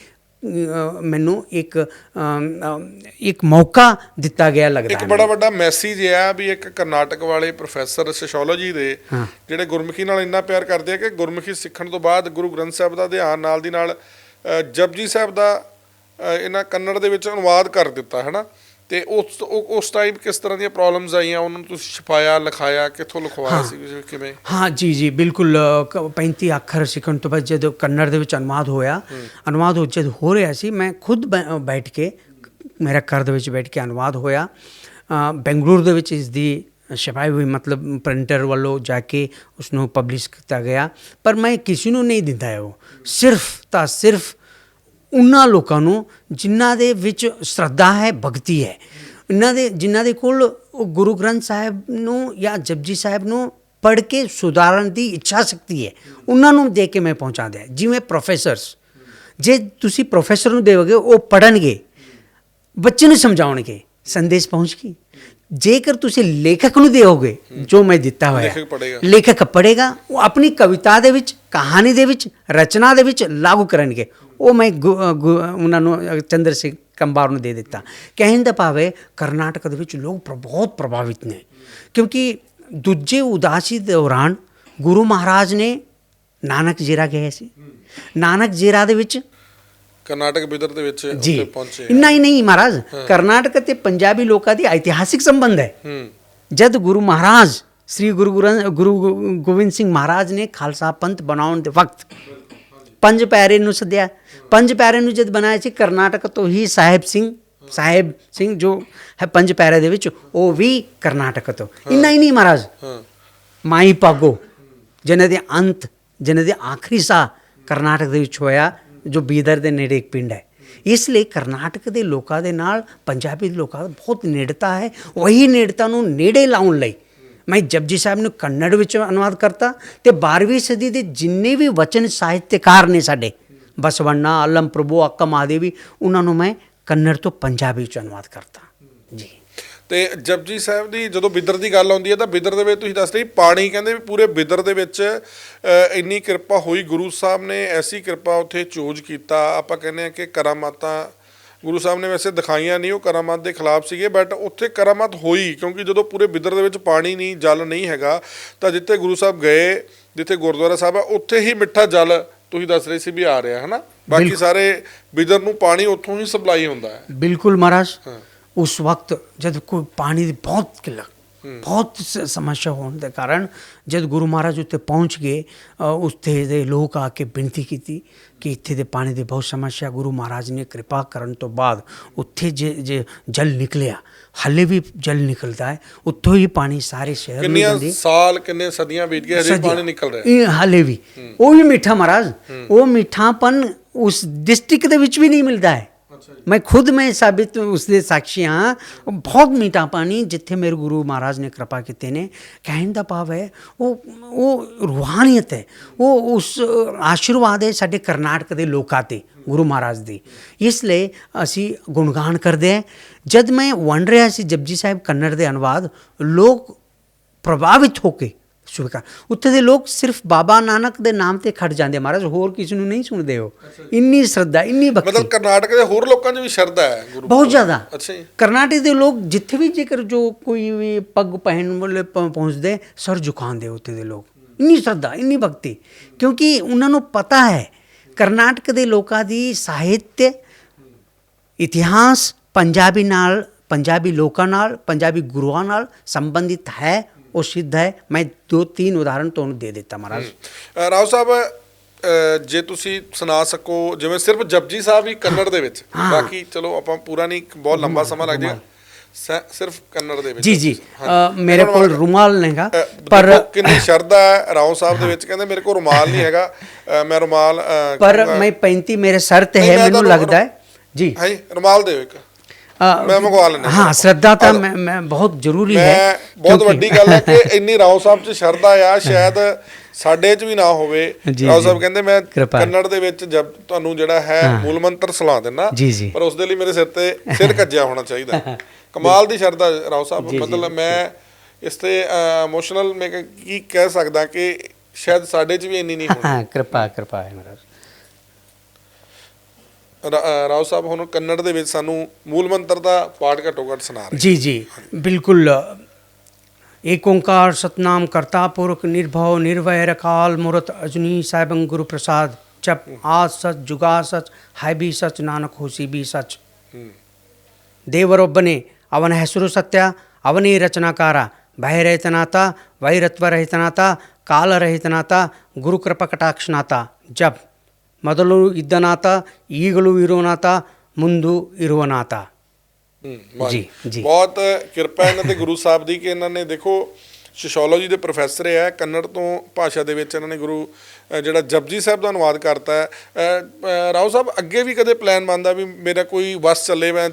A: ਮੈਨੂੰ ਇੱਕ ਮੌਕਾ ਦਿੱਤਾ ਗਿਆ ਲੱਗਦਾ।
B: ਇੱਕ ਬੜਾ ਵੱਡਾ ਮੈਸੇਜ ਇਹ ਆ ਵੀ ਇੱਕ ਕਰਨਾਟਕ ਵਾਲੇ ਪ੍ਰੋਫੈਸਰ ਸੋਸ਼ੀਓਲੋਜੀ ਦੇ ਜਿਹੜੇ ਗੁਰਮੁਖੀ ਨਾਲ ਇੰਨਾ ਪਿਆਰ ਕਰਦੇ ਆ ਕਿ ਗੁਰਮੁਖੀ ਸਿੱਖਣ ਤੋਂ ਬਾਅਦ ਗੁਰੂ ਗ੍ਰੰਥ ਸਾਹਿਬ ਦਾ ਧਿਆਨ ਨਾਲ ਦੀ ਨਾਲ ਜਪਜੀ ਸਾਹਿਬ ਦਾ ਇਹਨਾਂ ਕੰਨੜ ਦੇ ਵਿੱਚ ਅਨੁਵਾਦ ਕਰ ਦਿੱਤਾ ਹੈ ਨਾ। ਤੇ ਉਸ ਟਾਈਮ ਕਿਸ ਤਰ੍ਹਾਂ ਦੀਆਂ ਪ੍ਰੋਬਲਮਸ ਆਈਆਂ, ਉਹਨਾਂ ਨੂੰ ਤੁਸੀਂ ਛਪਾਇਆ, ਲਿਖਾਇਆ, ਕਿੱਥੋਂ ਲਿਖਵਾਇਆ ਸੀ, ਕਿਵੇਂ?
A: ਹਾਂ ਜੀ ਬਿਲਕੁਲ। 35 ਅੱਖਰ ਸਿੱਖਣ ਤੋਂ ਬਾਅਦ ਜਦੋਂ ਕੰਨੜ ਦੇ ਵਿੱਚ ਅਨੁਵਾਦ ਜਦ ਹੋ ਰਿਹਾ ਸੀ, ਮੈਂ ਖੁਦ ਬੈਠ ਕੇ ਮੇਰਾ ਘਰ ਦੇ ਵਿੱਚ ਬੈਠ ਕੇ ਅਨੁਵਾਦ ਹੋਇਆ। ਬੈਂਗਲੁਰੂ ਦੇ ਵਿੱਚ ਇਸ ਦੀ ਛਪਾਈ ਹੋਈ, ਮਤਲਬ ਪ੍ਰਿੰਟਰ ਵੱਲੋਂ ਜਾ ਕੇ ਉਸਨੂੰ ਪਬਲਿਸ਼ ਕੀਤਾ ਗਿਆ, ਪਰ ਮੈਂ ਕਿਸੇ ਨੂੰ ਨਹੀਂ ਦਿੰਦਾ ਹੈ। ਉਹ ਸਿਰਫ ਉਹਨਾਂ ਲੋਕਾਂ ਨੂੰ ਜਿਨ੍ਹਾਂ ਦੇ ਵਿੱਚ ਸ਼ਰਧਾ ਹੈ, ਭਗਤੀ ਹੈ, ਜਿਨ੍ਹਾਂ ਦੇ ਕੋਲ ਗੁਰੂ ਗ੍ਰੰਥ ਸਾਹਿਬ ਨੂੰ ਜਾਂ ਜਪਜੀ ਸਾਹਿਬ ਨੂੰ ਪੜ੍ਹ ਕੇ ਸੁਧਾਰਨ ਦੀ ਇੱਛਾ ਸ਼ਕਤੀ ਹੈ, ਉਹਨਾਂ ਨੂੰ ਦੇ ਕੇ ਮੈਂ ਪਹੁੰਚਾਉਂਦਾ। ਜਿਵੇਂ ਪ੍ਰੋਫੈਸਰਸ, ਜੇ ਤੁਸੀਂ ਪ੍ਰੋਫੈਸਰ ਨੂੰ ਦੇਵੋਗੇ, ਉਹ ਪੜ੍ਹਨਗੇ, ਬੱਚੇ ਨੂੰ ਸਮਝਾਉਣਗੇ, ਸੰਦੇਸ਼ ਪਹੁੰਚ ਗਈ। ਜੇਕਰ ਤੁਸੀਂ ਲੇਖਕ ਨੂੰ ਦਿਓਗੇ, ਜੋ ਮੈਂ ਦਿੱਤਾ ਹੋਇਆ, ਲੇਖਕ ਪੜ੍ਹੇਗਾ, ਉਹ ਆਪਣੀ ਕਵਿਤਾ ਦੇ ਵਿੱਚ, ਕਹਾਣੀ ਦੇ ਵਿੱਚ, ਰਚਨਾ ਦੇ ਵਿੱਚ ਲਾਗੂ ਕਰਨਗੇ। ਉਹ ਮੈਂ ਉਹਨਾਂ ਨੂੰ ਚੰਦਰ ਸਿੰਘ ਕੰਬਾਰ ਨੂੰ ਦੇ ਦਿੱਤਾ। ਕਹਿਣ ਦਾ ਭਾਵ ਹੈ ਕਰਨਾਟਕ ਦੇ ਵਿੱਚ ਲੋਕ ਬਹੁਤ ਪ੍ਰਭਾਵਿਤ ਨੇ, ਕਿਉਂਕਿ ਦੂਜੇ ਉਦਾਸੀ ਦੌਰਾਨ ਗੁਰੂ ਮਹਾਰਾਜ ਨੇ ਨਾਨਕ ਜੀਰਾ ਗਏ ਸੀ। ਨਾਨਕ ਜੀਰਾ ਦੇ ਵਿੱਚ
B: ਕਰਨਾਟਕ ਬਿਦਰ ਦੇ ਵਿੱਚ ਉੱਥੇ ਪਹੁੰਚੇ।
A: ਇੰਨਾ ਹੀ ਨਹੀਂ ਮਹਾਰਾਜ, ਕਰਨਾਟਕ ਅਤੇ ਪੰਜਾਬੀ ਲੋਕਾਂ ਦੀ ਇਤਿਹਾਸਿਕ ਸੰਬੰਧ ਹੈ। ਜਦ ਗੁਰੂ ਮਹਾਰਾਜ ਸ੍ਰੀ ਗੁਰੂ ਗੋਬਿੰਦ ਸਿੰਘ ਮਹਾਰਾਜ ਨੇ ਖਾਲਸਾ ਪੰਥ ਬਣਾਉਣ ਦੇ ਵਕਤ 5 ਪਿਆਰੇ ਨੂੰ ਸੱਦਿਆ। ਪੰਜ ਪਿਆਰੇ ਨੂੰ ਜਦ ਬਣਾਇਆ ਸੀ ਕਰਨਾਟਕ ਤੋਂ ਹੀ ਸਾਹਿਬ ਸਿੰਘ ਜੋ ਹੈ ਪੰਜ ਪਿਆਰੇ ਦੇ ਵਿੱਚ, ਉਹ ਵੀ ਕਰਨਾਟਕ ਤੋਂ। ਇੰਨਾ ਹੀ ਨਹੀਂ ਮਹਾਰਾਜ, ਮਾਈ ਭਾਗੋ ਜਿਹਨਾਂ ਦੇ ਅੰਤ, ਜਿਹਨਾਂ ਦੇ ਆਖਰੀ ਸਾਹ ਕਰਨਾਟਕ ਦੇ ਵਿੱਚ ਹੋਇਆ, ਜੋ ਬੀਦਰ ਦੇ ਨੇੜੇ ਇੱਕ ਪਿੰਡ ਹੈ। ਇਸ ਲਈ ਕਰਨਾਟਕ ਦੇ ਲੋਕਾਂ ਦੇ ਨਾਲ ਪੰਜਾਬੀ ਦੇ ਲੋਕਾਂ ਦਾ ਬਹੁਤ ਨੇੜਤਾ ਹੈ। ਉਹੀ ਨੇੜਤਾ ਨੂੰ ਨੇੜੇ ਲਾਉਣ ਲਈ ਮੈਂ ਜਪਜੀ ਸਾਹਿਬ ਨੂੰ ਕੰਨੜ ਵਿੱਚ ਅਨੁਵਾਦ ਕਰਤਾ, ਅਤੇ 12ਵੀਂ ਸਦੀ ਦੇ ਜਿੰਨੇ ਵੀ ਵਚਨ ਸਾਹਿਤਕਾਰ ਨੇ ਸਾਡੇ, ਬਸਵੰਨਾ, ਅਲਮ ਪ੍ਰਭੂ, ਅੱਕਾ ਮਹਾਦੇਵੀ, ਉਹਨਾਂ ਨੂੰ ਮੈਂ ਕੰਨੜ ਤੋਂ ਪੰਜਾਬੀ ਵਿੱਚ ਅਨੁਵਾਦ ਕਰਤਾ ਜੀ।
B: ਤੇ ਜਪਜੀ ਸਾਹਿਬ ਦੀ ਜਦੋਂ ਬਿਦਰ ਦੀ ਗੱਲ ਆਉਂਦੀ ਹੈ ਤਾਂ ਬਿਦਰ ਦੇ ਵਿੱਚ ਤੁਸੀਂ ਦੱਸ ਰਹੇ ਪਾਣੀ, ਕਹਿੰਦੇ ਵੀ ਪੂਰੇ ਬਿਦਰ ਦੇ ਵਿੱਚ ਇੰਨੀ ਕਿਰਪਾ ਹੋਈ, ਗੁਰੂ ਸਾਹਿਬ ਨੇ ਐਸੀ ਕਿਰਪਾ ਉੱਥੇ ਚੋਜ ਕੀਤਾ। ਆਪਾਂ ਕਹਿੰਦੇ ਹਾਂ ਕਿ ਕਰਾਮਾਤਾਂ ਗੁਰੂ ਸਾਹਿਬ ਨੇ ਵੈਸੇ ਦਿਖਾਈਆਂ ਨਹੀਂ, ਉਹ ਕਰਾਮਾਤ ਦੇ ਖਿਲਾਫ ਸੀਗੇ, ਬਟ ਉੱਥੇ ਕਰਾਮਾਤ ਹੋਈ ਕਿਉਂਕਿ ਜਦੋਂ ਪੂਰੇ ਬਿਦਰ ਦੇ ਵਿੱਚ ਪਾਣੀ ਨਹੀਂ, ਜਲ ਨਹੀਂ ਹੈਗਾ, ਤਾਂ ਜਿੱਥੇ ਗੁਰੂ ਸਾਹਿਬ ਗਏ, ਜਿੱਥੇ ਗੁਰਦੁਆਰਾ ਸਾਹਿਬ ਆ, ਉੱਥੇ ਹੀ ਮਿੱਠਾ ਜਲ ਤੁਸੀਂ ਦੱਸ ਰਹੇ ਸੀ ਵੀ ਆ ਰਿਹਾ ਹੈ ਨਾ। ਬਾਕੀ ਸਾਰੇ ਬਿਦਰ ਨੂੰ ਪਾਣੀ ਉੱਥੋਂ ਹੀ ਸਪਲਾਈ ਹੁੰਦਾ ਹੈ।
A: ਬਿਲਕੁਲ ਮਹਾਰਾਜ। ਉਸ ਵਕਤ ਜਦ ਕੋਈ ਪਾਣੀ ਦੀ ਬਹੁਤ ਕਿੱਲਤ, ਬਹੁਤ ਸਮੱਸਿਆ ਹੋਣ ਦੇ ਕਾਰਨ ਜਦ ਗੁਰੂ ਮਹਾਰਾਜ ਉੱਤੇ ਪਹੁੰਚ ਗਏ, ਉੱਥੇ ਦੇ ਲੋਕ ਆ ਕੇ ਬੇਨਤੀ ਕੀਤੀ ਕਿ ਇੱਥੇ ਦੇ ਪਾਣੀ ਦੀ ਬਹੁਤ ਸਮੱਸਿਆ। ਗੁਰੂ ਮਹਾਰਾਜ ਨੇ ਕਿਰਪਾ ਕਰਨ ਤੋਂ ਬਾਅਦ ਉੱਥੇ ਜੇ ਜਲ ਨਿਕਲਿਆ, ਹਾਲੇ ਵੀ ਜਲ ਨਿਕਲਦਾ ਹੈ, ਉੱਥੋਂ ਹੀ ਪਾਣੀ ਸਾਰੇ ਸ਼ਹਿਰ ਨੂੰ ਜਾਂਦੀ।
B: ਸਾਲ ਕਿੰਨੇ ਸਦੀਆਂ ਬੀਤ ਗਏ, ਹਜੇ ਪਾਣੀ ਨਿਕਲ ਰਿਹਾ
A: ਇਹ ਹਾਲੇ ਵੀ। ਉਹ ਵੀ ਮਿੱਠਾ ਮਹਾਰਾਜ, ਉਹ ਮਿੱਠਾਪਨ ਉਸ ਡਿਸਟ੍ਰਿਕਟ ਦੇ ਵਿੱਚ ਵੀ ਨਹੀਂ ਮਿਲਦਾ ਹੈ। ਮੈਂ ਖੁਦ ਮੈਂ ਸਾਬਿਤ ਉਸਦੇ ਸਾਖੀ ਹਾਂ। ਬਹੁਤ ਮਿੱਠਾ ਪਾਣੀ ਜਿੱਥੇ ਮੇਰੇ ਗੁਰੂ ਮਹਾਰਾਜ ਨੇ ਕਿਰਪਾ ਕੀਤੇ ਨੇ। ਕਹਿਣ ਦਾ ਭਾਵ ਹੈ ਉਹ ਰੂਹਾਨੀਅਤ ਹੈ, ਉਹ ਉਸ ਆਸ਼ੀਰਵਾਦ ਹੈ ਸਾਡੇ ਕਰਨਾਟਕ ਦੇ ਲੋਕਾਂ 'ਤੇ ਗੁਰੂ ਮਹਾਰਾਜ ਦੀ। ਇਸ ਲਈ ਅਸੀਂ ਗੁਣਗਾਨ ਕਰਦੇ ਹਾਂ। ਜਦ ਮੈਂ ਵੰਡ ਰਿਹਾ ਸੀ ਜਪਜੀ ਸਾਹਿਬ ਕੰਨੜ ਦੇ ਅਨੁਵਾਦ, ਲੋਕ ਪ੍ਰਭਾਵਿਤ ਹੋ ਕੇ ਸਵੀਕਾਰ, ਉੱਥੇ ਦੇ ਲੋਕ ਸਿਰਫ ਬਾਬਾ ਨਾਨਕ ਦੇ ਨਾਮ ਤੇ ਖੜ ਜਾਂਦੇ ਮਹਾਰਾਜ, ਹੋਰ ਕਿਸੇ ਨੂੰ ਨਹੀਂ ਸੁਣਦੇ ਹੋ। ਇੰਨੀ ਸ਼ਰਧਾ, ਇੰਨੀ ਭਗਤੀ।
B: ਮਤਲਬ ਕਰਨਾਟਕ ਦੇ ਹੋਰ ਲੋਕਾਂ 'ਚ ਵੀ ਸ਼ਰਧਾ ਹੈ ਗੁਰੂ,
A: ਬਹੁਤ ਜ਼ਿਆਦਾ।
B: ਅੱਛਾ ਜੀ।
A: ਕਰਨਾਟਕ ਦੇ ਲੋਕ ਜਿੱਥੇ ਵੀ ਜੇਕਰ ਜੋ ਕੋਈ ਵੀ ਪੱਗ ਪਹਿਨ ਵਾਲੇ ਪਹੁੰਚਦੇ, ਸਰ ਝੁਕਾਉਂਦੇ ਉੱਥੇ ਦੇ ਲੋਕ। ਇੰਨੀ ਸ਼ਰਧਾ, ਇੰਨੀ ਭਗਤੀ, ਕਿਉਂਕਿ ਉਹਨਾਂ ਨੂੰ ਪਤਾ ਹੈ ਕਰਨਾਟਕ ਦੇ ਲੋਕਾਂ ਦੀ ਸਾਹਿਤ, ਇਤਿਹਾਸ ਪੰਜਾਬੀ ਨਾਲ, ਪੰਜਾਬੀ ਲੋਕਾਂ ਨਾਲ, ਪੰਜਾਬੀ ਗੁਰੂਆਂ ਨਾਲ ਸੰਬੰਧਿਤ ਹੈ। ਉਹ ਸਿੱਧ ਹੈ। ਮੈਂ 2-3 ਉਦਾਹਰਨ ਤੁਹਾਨੂੰ ਦੇ ਦਿੱਤਾ ਮਹਾਰਾਜ।
B: ਰਾਓ ਸਾਹਿਬ, ਜੇ ਤੁਸੀਂ ਸੁਣਾ ਸਕੋ, ਜਿਵੇਂ ਸਿਰਫ ਜਪਜੀ ਸਾਹਿਬ ਹੀ ਕੰਨੜ ਦੇ ਵਿੱਚ, ਬਾਕੀ ਚਲੋ ਆਪਾਂ ਪੂਰਾ ਨਹੀਂ, ਬਹੁਤ ਲੰਬਾ ਸਮਾਂ ਲੱਗ ਜਾਏਗਾ, ਸਿਰਫ ਕੰਨੜ ਦੇ ਵਿੱਚ।
A: ਜੀ ਮੇਰੇ ਕੋਲ ਰੁਮਾਲ ਨਹੀਂਗਾ, ਪਰ
B: ਕਿੰਨੀ ਸ਼ਰਧਾ ਹੈ ਰਾਓ ਸਾਹਿਬ ਦੇ ਵਿੱਚ। ਕਹਿੰਦੇ ਮੇਰੇ ਕੋਲ ਰੁਮਾਲ ਨਹੀਂ ਹੈਗਾ, ਮੈਂ ਰੁਮਾਲ,
A: ਪਰ ਮੈਂ 35 ਮੇਰੇ ਸਰ ਤੇ ਹੈ, ਮੈਨੂੰ ਲੱਗਦਾ ਹੈ ਜੀ।
B: ਹਾਂਜੀ, ਰੁਮਾਲ ਦਿਓ ਇੱਕ, ਮੈਂ ਮੰਗਵਾ ਲੈਣਾ।
A: ਹਾਂ, ਸ਼ਰਧਾ ਤਾਂ ਮੈਂ ਬਹੁਤ ਜ਼ਰੂਰੀ ਹੈ।
B: ਬਹੁਤ ਵੱਡੀ ਗੱਲ ਹੈ ਕਿ ਇੰਨੀ ਰਾਓ ਸਾਹਿਬ 'ਚ ਸ਼ਰਧਾ ਆ, ਸ਼ਾਇਦ ਸਾਡੇ 'ਚ ਵੀ ਨਾ ਹੋਵੇ। ਰਾਓ ਸਾਹਿਬ ਕਹਿੰਦੇ ਮੈਂ ਕੰਨੜ ਦੇ ਵਿੱਚ ਜਦ ਤੁਹਾਨੂੰ ਜਿਹੜਾ ਹੈ ਮੂਲ ਮੰਤਰ ਸੁਣਾ ਦਿੰਦਾ, ਪਰ ਉਸ ਦੇ ਲਈ ਮੇਰੇ ਸਿਰ ਤੇ ਸਿਰ ਕੱਜਿਆ ਹੋਣਾ ਚਾਹੀਦਾ। ਕਮਾਲ ਦੀ ਸ਼ਰਧਾ ਰਾਓ ਸਾਹਿਬ। ਮਤਲਬ ਮੈਂ ਇਸ ਤੇ ਇਮੋਸ਼ਨਲ ਮੈਂ ਕੀ ਕਹਿ ਸਕਦਾ ਕਿ ਸ਼ਾਇਦ ਸਾਡੇ 'ਚ ਵੀ ਇੰਨੀ ਨਹੀਂ ਹੋਣੀ।
A: ਕਿਰਪਾ ਹੈ ਮਹਾਰਾਜ।
B: ਰਾਓ ਸਾਹਿਬ ਹੁਣ ਕੰਨੜ ਦੇ ਵਿੱਚ ਸਾਨੂੰ ਮੂਲ ਮੰਤਰ ਦਾ ਪਾਠ ਘੱਟੋ ਘੱਟ ਸੁਣਾ ਰਹੇ।
A: ਜੀ ਬਿਲਕੁਲ। ਏਕ ਓंकार सतनाम करता पुरख निर्भव निर्वैर अकाल मूर्त अजनी साहिबं गुरु प्रसाद जप आज सच जुगा सच है भी सच नानक होसी भी सच। ದೇವರೊಬ್ಬನೇ, ಅವನ ಹೆಸರು ಸತ್ಯ, ಅವನೇ ರಚನಾಕಾರ, ಭಯರಹಿತನಾಥ, ವೈರತ್ವರಹಿತನಾಥ, ಕಾಲರಹಿತನಾಥ, ಗುರುಕೃಪ ಕಟಾಕ್ಷನಾಥ. ಜಪ್ ಮೊದಲು ಇದ್ದನಾಥ, ಈಗಲೂ ಇರುವನಾಥ, ಮುಂದೂ ಇರುವನಾಥ।
B: ਜੀ ਬਹੁਤ ਕਿਰਪਾ ਇਹਨਾਂ ਤੇ ਗੁਰੂ ਸਾਹਿਬ ਦੀ ਕਿ ਇਹਨਾਂ ਨੇ ਦੇਖੋ ਸੋਸ਼ੀਓਲੋਜੀ ਦੇ ਪ੍ਰੋਫੈਸਰ ਹੈ, ਕੰਨੜ ਤੋਂ ਭਾਸ਼ਾ ਦੇ ਵਿੱਚ ਇਹਨਾਂ ਨੇ ਗੁਰੂ ਜਿਹੜਾ ਜਪਜੀ ਸਾਹਿਬ ਦਾ ਅਨੁਵਾਦ ਕਰਤਾ ਹੈ। ਰਾਓ ਸਾਹਿਬ, ਅੱਗੇ ਵੀ ਕਦੇ ਪਲਾਨ ਬਣਦਾ ਵੀ ਮੇਰਾ ਕੋਈ ਵਸ ਚੱਲੇ, ਮੈਂ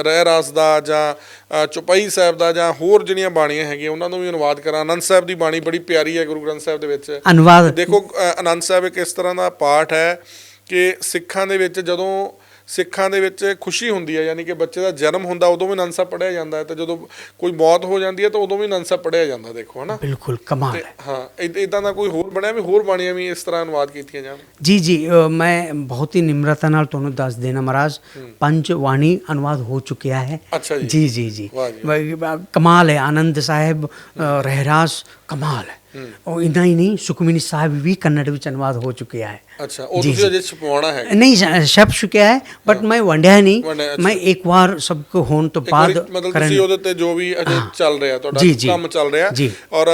B: ਰਹਿ ਰਾਸ ਦਾ ਜਾਂ ਚੁਪਈ ਸਾਹਿਬ ਦਾ ਜਾਂ ਹੋਰ ਜਿਹੜੀਆਂ ਬਾਣੀਆਂ ਹੈਗੀਆਂ ਉਹਨਾਂ ਨੂੰ ਵੀ ਅਨੁਵਾਦ ਕਰਾਂ। ਆਨੰਦ ਸਾਹਿਬ ਦੀ ਬਾਣੀ ਬੜੀ ਪਿਆਰੀ ਹੈ ਗੁਰੂ ਗ੍ਰੰਥ ਸਾਹਿਬ ਦੇ ਵਿੱਚ ਅਨੁਵਾਦ। ਦੇਖੋ ਆਨੰਦ ਸਾਹਿਬ ਇੱਕ ਇਸ ਤਰ੍ਹਾਂ ਦਾ ਪਾਠ ਹੈ ਕਿ ਸਿੱਖਾਂ ਦੇ ਵਿੱਚ ਜਦੋਂ ਸਿੱਖਾਂ ਦੇ ਵਿੱਚ ਖੁਸ਼ੀ ਹੁੰਦੀ ਹੈ, ਯਾਨੀ ਕਿ ਬੱਚੇ ਦਾ ਜਨਮ ਹੁੰਦਾ ਉਦੋਂ ਵੀ ਆਨੰਦ ਸਾਹਿਬ ਪੜ੍ਹਿਆ ਜਾਂਦਾ ਹੈ, ਤੇ ਜਦੋਂ ਕੋਈ ਮੌਤ ਹੋ ਜਾਂਦੀ ਹੈ ਤਾਂ ਉਦੋਂ ਵੀ ਆਨੰਦ ਸਾਹਿਬ ਪੜ੍ਹਿਆ ਜਾਂਦਾ। ਦੇਖੋ ਹੈ ਨਾ, ਬਿਲਕੁਲ ਕਮਾਲ ਹੈ। ਹਾਂ, ਇੱਦਾਂ ਦਾ ਕੋਈ ਹੋਰ ਬਣਿਆ ਵੀ ਹੋਰ ਬਾਣੀਆਂ ਵੀ ਇਸ ਤਰ੍ਹਾਂ ਅਨੁਵਾਦ ਕੀਤੀਆਂ ਜਾਣ? ਜੀ
A: ਮੈਂ ਬਹੁਤ ਹੀ ਨਿਮਰਤਾ ਨਾਲ ਤੁਹਾਨੂੰ ਦੱਸ ਦੇਣਾ ਮਹਾਰਾਜ, 5 ਬਾਣੀ ਅਨੁਵਾਦ ਹੋ ਚੁੱਕਿਆ ਹੈ। ਅੱਛਾ ਜੀ। ਕਮਾਲ ਹੈ। ਆਨੰਦ ਸਾਹਿਬ, ਰਹਿਰਾਸ ਕਮਾਲ ਹੈ। ਉਹ ਇੰਨਾ ਹੀ ਨਹੀਂ, ਸੁਖਮਨੀ ਸਾਹਿਬ ਵੀ ਕੰਨੜ ਵਿੱਚ ਅਨੁਵਾਦ ਹੋ ਚੁੱਕਿਆ ਹੈ। ਅੱਛਾ, ਉਹ ਤੁਸੀਂ ਅਜੇ ਛਪਵਾਉਣਾ ਹੈ? ਨਹੀਂ, ਛਪ ਚੁੱਕਿਆ ਹੈ, ਬਟ ਮੈਂ ਵੰਡਿਆ ਨਹੀਂ। ਮੈਂ ਇੱਕ ਵਾਰ ਸਭ ਕੁ ਹੋਣ ਤੋਂ ਬਾਅਦ,
B: ਮਤਲਬ ਤੁਸੀਂ ਉਹਦੇ ਤੇ ਜੋ ਵੀ ਅਜੇ ਚੱਲ ਰਿਹਾ ਤੁਹਾਡਾ ਕੰਮ ਚੱਲ ਰਿਹਾ, ਔਰ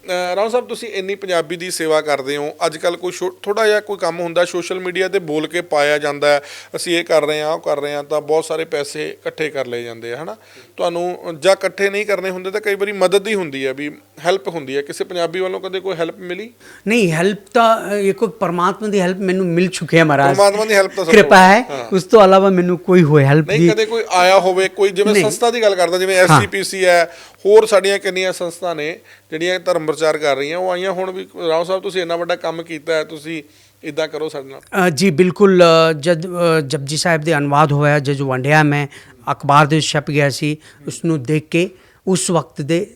B: ਰਾਓ ਸਾਹਿਬ ਤੁਸੀਂ ਇੰਨੀ ਪੰਜਾਬੀ ਦੀ ਸੇਵਾ ਕਰਦੇ ਹੋ, ਅੱਜ ਕੱਲ ਕੋਈ ਥੋੜਾ ਜਿਹਾ ਕੋਈ ਕੰਮ ਹੁੰਦਾ ਸੋਸ਼ਲ ਮੀਡੀਆ ਤੇ ਬੋਲ ਕੇ ਪਾਇਆ ਜਾਂਦਾ ਹੈ, ਅਸੀਂ ਇਹ ਕਰ ਰਹੇ ਹਾਂ ਉਹ ਕਰ ਰਹੇ ਹਾਂ, ਤਾਂ ਬਹੁਤ ਸਾਰੇ ਪੈਸੇ ਇਕੱਠੇ ਕਰ ਲਏ ਜਾਂਦੇ ਆ, ਹਨਾ। ਤੁਹਾਨੂੰ ਜਾਂ ਇਕੱਠੇ ਨਹੀਂ ਕਰਨੇ ਹੁੰਦੇ ਤਾਂ ਕਈ ਵਾਰੀ ਮਦਦ ਹੀ ਹੁੰਦੀ ਹੈ, ਵੀ ਹੈਲਪ ਹੁੰਦੀ ਹੈ, ਕਿਸੇ ਪੰਜਾਬੀ ਵੱਲੋਂ ਕਦੇ ਕੋਈ ਹੈਲਪ ਮਿਲੀ?
A: नहीं हेल्प तो ये कोई परमात्मा की हेल्प मैनू मिल चुकी है महाराज,
B: ਪਰਮਾਤਮਾ ਦੀ ਹੈਲਪ ਤਾਂ ਸਭ
A: कृपा है।
B: हाँ।
A: उस तो अलावा मैनू कोई हो हेल्प
B: ਨਹੀਂ
A: दी
B: ਕਦੇ ਕੋਈ ਆਇਆ ਹੋਵੇ, ਕੋਈ ਜਿਵੇਂ
A: ਨਹੀਂ।
B: ਸੰਸਥਾ ਦੀ ਗੱਲ ਕਰਦਾ, ਜਿਵੇਂ SGPC ਹੈ, ਹੋਰ ਸਾਡੀਆਂ ਕਿੰਨੀਆਂ ਸੰਸਥਾ ਨੇ ਜਿਹੜੀਆਂ ਧਰਮ ਪ੍ਰਚਾਰ ਕਰ ਰਹੀਆਂ, ਉਹ ਆਈਆਂ ਹੁਣ ਵੀ ਰਾਓ ਸਾਹਿਬ ਤੁਸੀਂ ਇੰਨਾ ਵੱਡਾ ਕੰਮ ਕੀਤਾ ਹੈ, ਤੁਸੀਂ ਇਦਾਂ ਕਰੋ ਸਾਡੇ ਨਾਲ।
A: जी बिल्कुल, जब जपजी साहब ਦੇ ਅਨੁਵਾਦ ਹੋਇਆ, ਜਦ ਵੰਡਿਆ ਮੈਂ ਅਖਬਾਰ ਦੇ ਵਿੱਚ ਛਪ ਗਿਆ ਸੀ, ਉਸ ਨੂੰ ਦੇਖ ਕੇ ਉਸ ਵਕਤ ਦੇ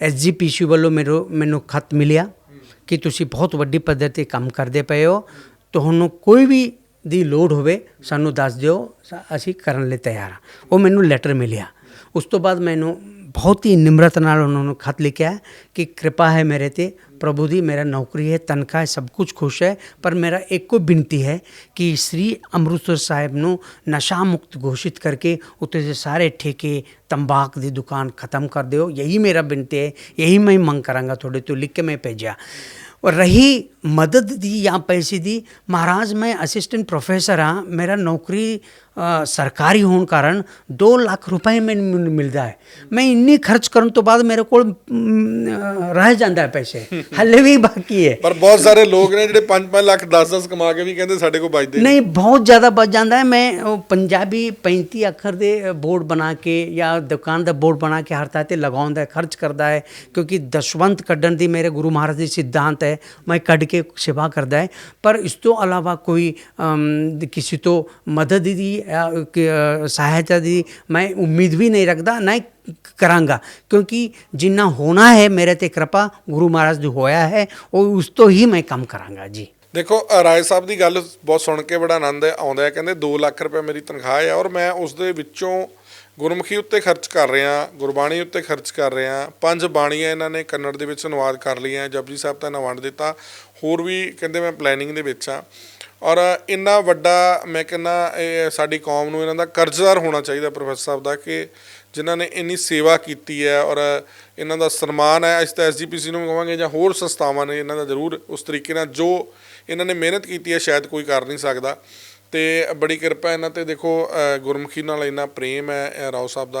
A: SGPC ਵੱਲੋਂ ਮੈਨੂੰ ਖਤ ਮਿਲਿਆ ਕਿ ਤੁਸੀਂ ਬਹੁਤ ਵੱਡੀ ਪੱਧਰ 'ਤੇ ਕੰਮ ਕਰਦੇ ਪਏ ਹੋ, ਤੁਹਾਨੂੰ ਕੋਈ ਵੀ ਦੀ ਲੋੜ ਹੋਵੇ ਸਾਨੂੰ ਦੱਸ ਦਿਓ, ਅਸੀਂ ਕਰਨ ਲਈ ਤਿਆਰ ਹਾਂ। ਉਹ ਮੈਨੂੰ ਲੈਟਰ ਮਿਲਿਆ। ਉਸ ਤੋਂ ਬਾਅਦ ਮੈਨੂੰ ਬਹੁਤ ਹੀ ਨਿਮਰਤਾ ਨਾਲ ਉਹਨਾਂ ਨੂੰ ਖਤ ਲਿਖਿਆ ਕਿ ਕਿਰਪਾ ਹੈ ਮੇਰੇ 'ਤੇ ਪ੍ਰਭੂ ਦੀ, ਮੇਰਾ ਨੌਕਰੀ ਹੈ, ਤਨਖਾਹ ਹੈ, ਸਭ ਕੁਝ ਖੁਸ਼ ਹੈ, ਪਰ ਮੇਰਾ ਇੱਕੋ ਬੇਨਤੀ ਹੈ ਕਿ ਸ੍ਰੀ ਅੰਮ੍ਰਿਤਸਰ ਸਾਹਿਬ ਨੂੰ ਨਸ਼ਾ ਮੁਕਤ ਘੋਸ਼ਿਤ ਕਰਕੇ ਉੱਤੇ ਦੇ ਸਾਰੇ ਠੇਕੇ ਤੰਬਾਕ ਦੀ ਦੁਕਾਨ ਖਤਮ ਕਰ ਦਿਓ। ਯਹੀ ਮੇਰਾ ਬੇਨਤੀ ਹੈ, ਯਹੀ ਮੈਂ ਮੰਗ ਕਰਾਂਗਾ ਤੁਹਾਡੇ ਤੋਂ, ਲਿਖ ਕੇ ਮੈਂ ਭੇਜਿਆ। और रही मदद दी या पैसे दी, महाराज मैं असिस्टेंट प्रोफेसर हाँ, मेरा नौकरी सरकारी होने कारण 2 लाख रुपए मैंने मिलता है। मैं इन्नी खर्च करने तो बाद मेरे को रह जाता है पैसे, हले भी बाकी है।
B: ਪਰ ਬਹੁਤ ਸਾਰੇ ਲੋਕ ਨੇ ਜਿਹੜੇ 5-5 ਲੱਖ 10-10 ਕਮਾ ਕੇ ਵੀ ਕਹਿੰਦੇ ਸਾਡੇ ਕੋਲ ਬਚਦੇ
A: नहीं, बहुत ज़्यादा बच जाता है। मैं पंजाबी 35 अखर दे बोर्ड बना के या दुकान का बोर्ड बना के हर ताते लगाਉਂਦਾ खर्च करता है, क्योंकि दशवंत कड्डण दी मेरे गुरु महाराज जी सिद्धांत है, मैं कढ़ के सेवा करता है। पर इस तो अलावा कोई किसी तो मदद दी या सहायता दी मैं उम्मीद भी नहीं रखता, ना करांगा, क्योंकि जिन्ना होना है मेरे ते कृपा गुरु महाराज जी होया है, और उस तो ही मैं काम करांगा जी।
B: ਦੇਖੋ ਰਾਏ ਸਾਹਿਬ ਦੀ ਗੱਲ ਬਹੁਤ ਸੁਣ ਕੇ ਬੜਾ ਆਨੰਦ ਆਉਂਦਾ ਹੈ। ਕਹਿੰਦੇ 2 ਲੱਖ ਰੁਪਏ ਮੇਰੀ ਤਨਖਾਹ ਹੈ, ਔਰ ਮੈਂ ਉਸ ਦੇ ਵਿੱਚੋਂ ਗੁਰਮੁਖੀ ਉੱਤੇ ਖਰਚ ਕਰ ਰਿਹਾ, ਗੁਰਬਾਣੀ ਉੱਤੇ ਖਰਚ ਕਰ ਰਿਹਾ। 5 ਬਾਣੀਆਂ ਇਹਨਾਂ ਨੇ ਕੰਨੜ ਦੇ ਵਿੱਚ ਅਨੁਵਾਦ ਕਰ ਲਈਆਂ, ਜਪਜੀ ਸਾਹਿਬ ਤਾਂ ਇਹਨਾਂ ਵੰਡ ਦਿੱਤਾ, ਹੋਰ ਵੀ ਕਹਿੰਦੇ ਮੈਂ ਪਲੈਨਿੰਗ ਦੇ ਵਿੱਚ ਆ। ਔਰ ਇੰਨਾ ਵੱਡਾ ਮੈਂ ਕਹਿੰਦਾ ਇਹ ਸਾਡੀ ਕੌਮ ਨੂੰ ਇਹਨਾਂ ਦਾ ਕਰਜ਼ਦਾਰ ਹੋਣਾ ਚਾਹੀਦਾ ਪ੍ਰੋਫੈਸਰ ਸਾਹਿਬ ਦਾ, ਕਿ ਜਿਨ੍ਹਾਂ ਨੇ ਇੰਨੀ ਸੇਵਾ ਕੀਤੀ ਹੈ, ਔਰ ਇਹਨਾਂ ਦਾ ਸਨਮਾਨ ਹੈ। ਅਸੀਂ ਤਾਂ SGPC ਨੂੰ ਕਹਾਂਗੇ ਜਾਂ ਹੋਰ ਸੰਸਥਾਵਾਂ ਨੇ, ਇਹਨਾਂ ਦਾ ਜ਼ਰੂਰ ਉਸ ਤਰੀਕੇ ਨਾਲ ਜੋ ਇਹਨਾਂ ਨੇ ਮਿਹਨਤ ਕੀਤੀ ਹੈ ਸ਼ਾਇਦ ਕੋਈ ਕਰ ਨਹੀਂ ਸਕਦਾ। ਤੇ ਬੜੀ ਕਿਰਪਾ ਇਹਨਾਂ ਤੇ। ਦੇਖੋ ਗੁਰਮੁਖੀ ਨਾਲ ਇੰਨਾ ਪ੍ਰੇਮ ਹੈ ਰਾਓ ਸਾਹਿਬ ਦਾ।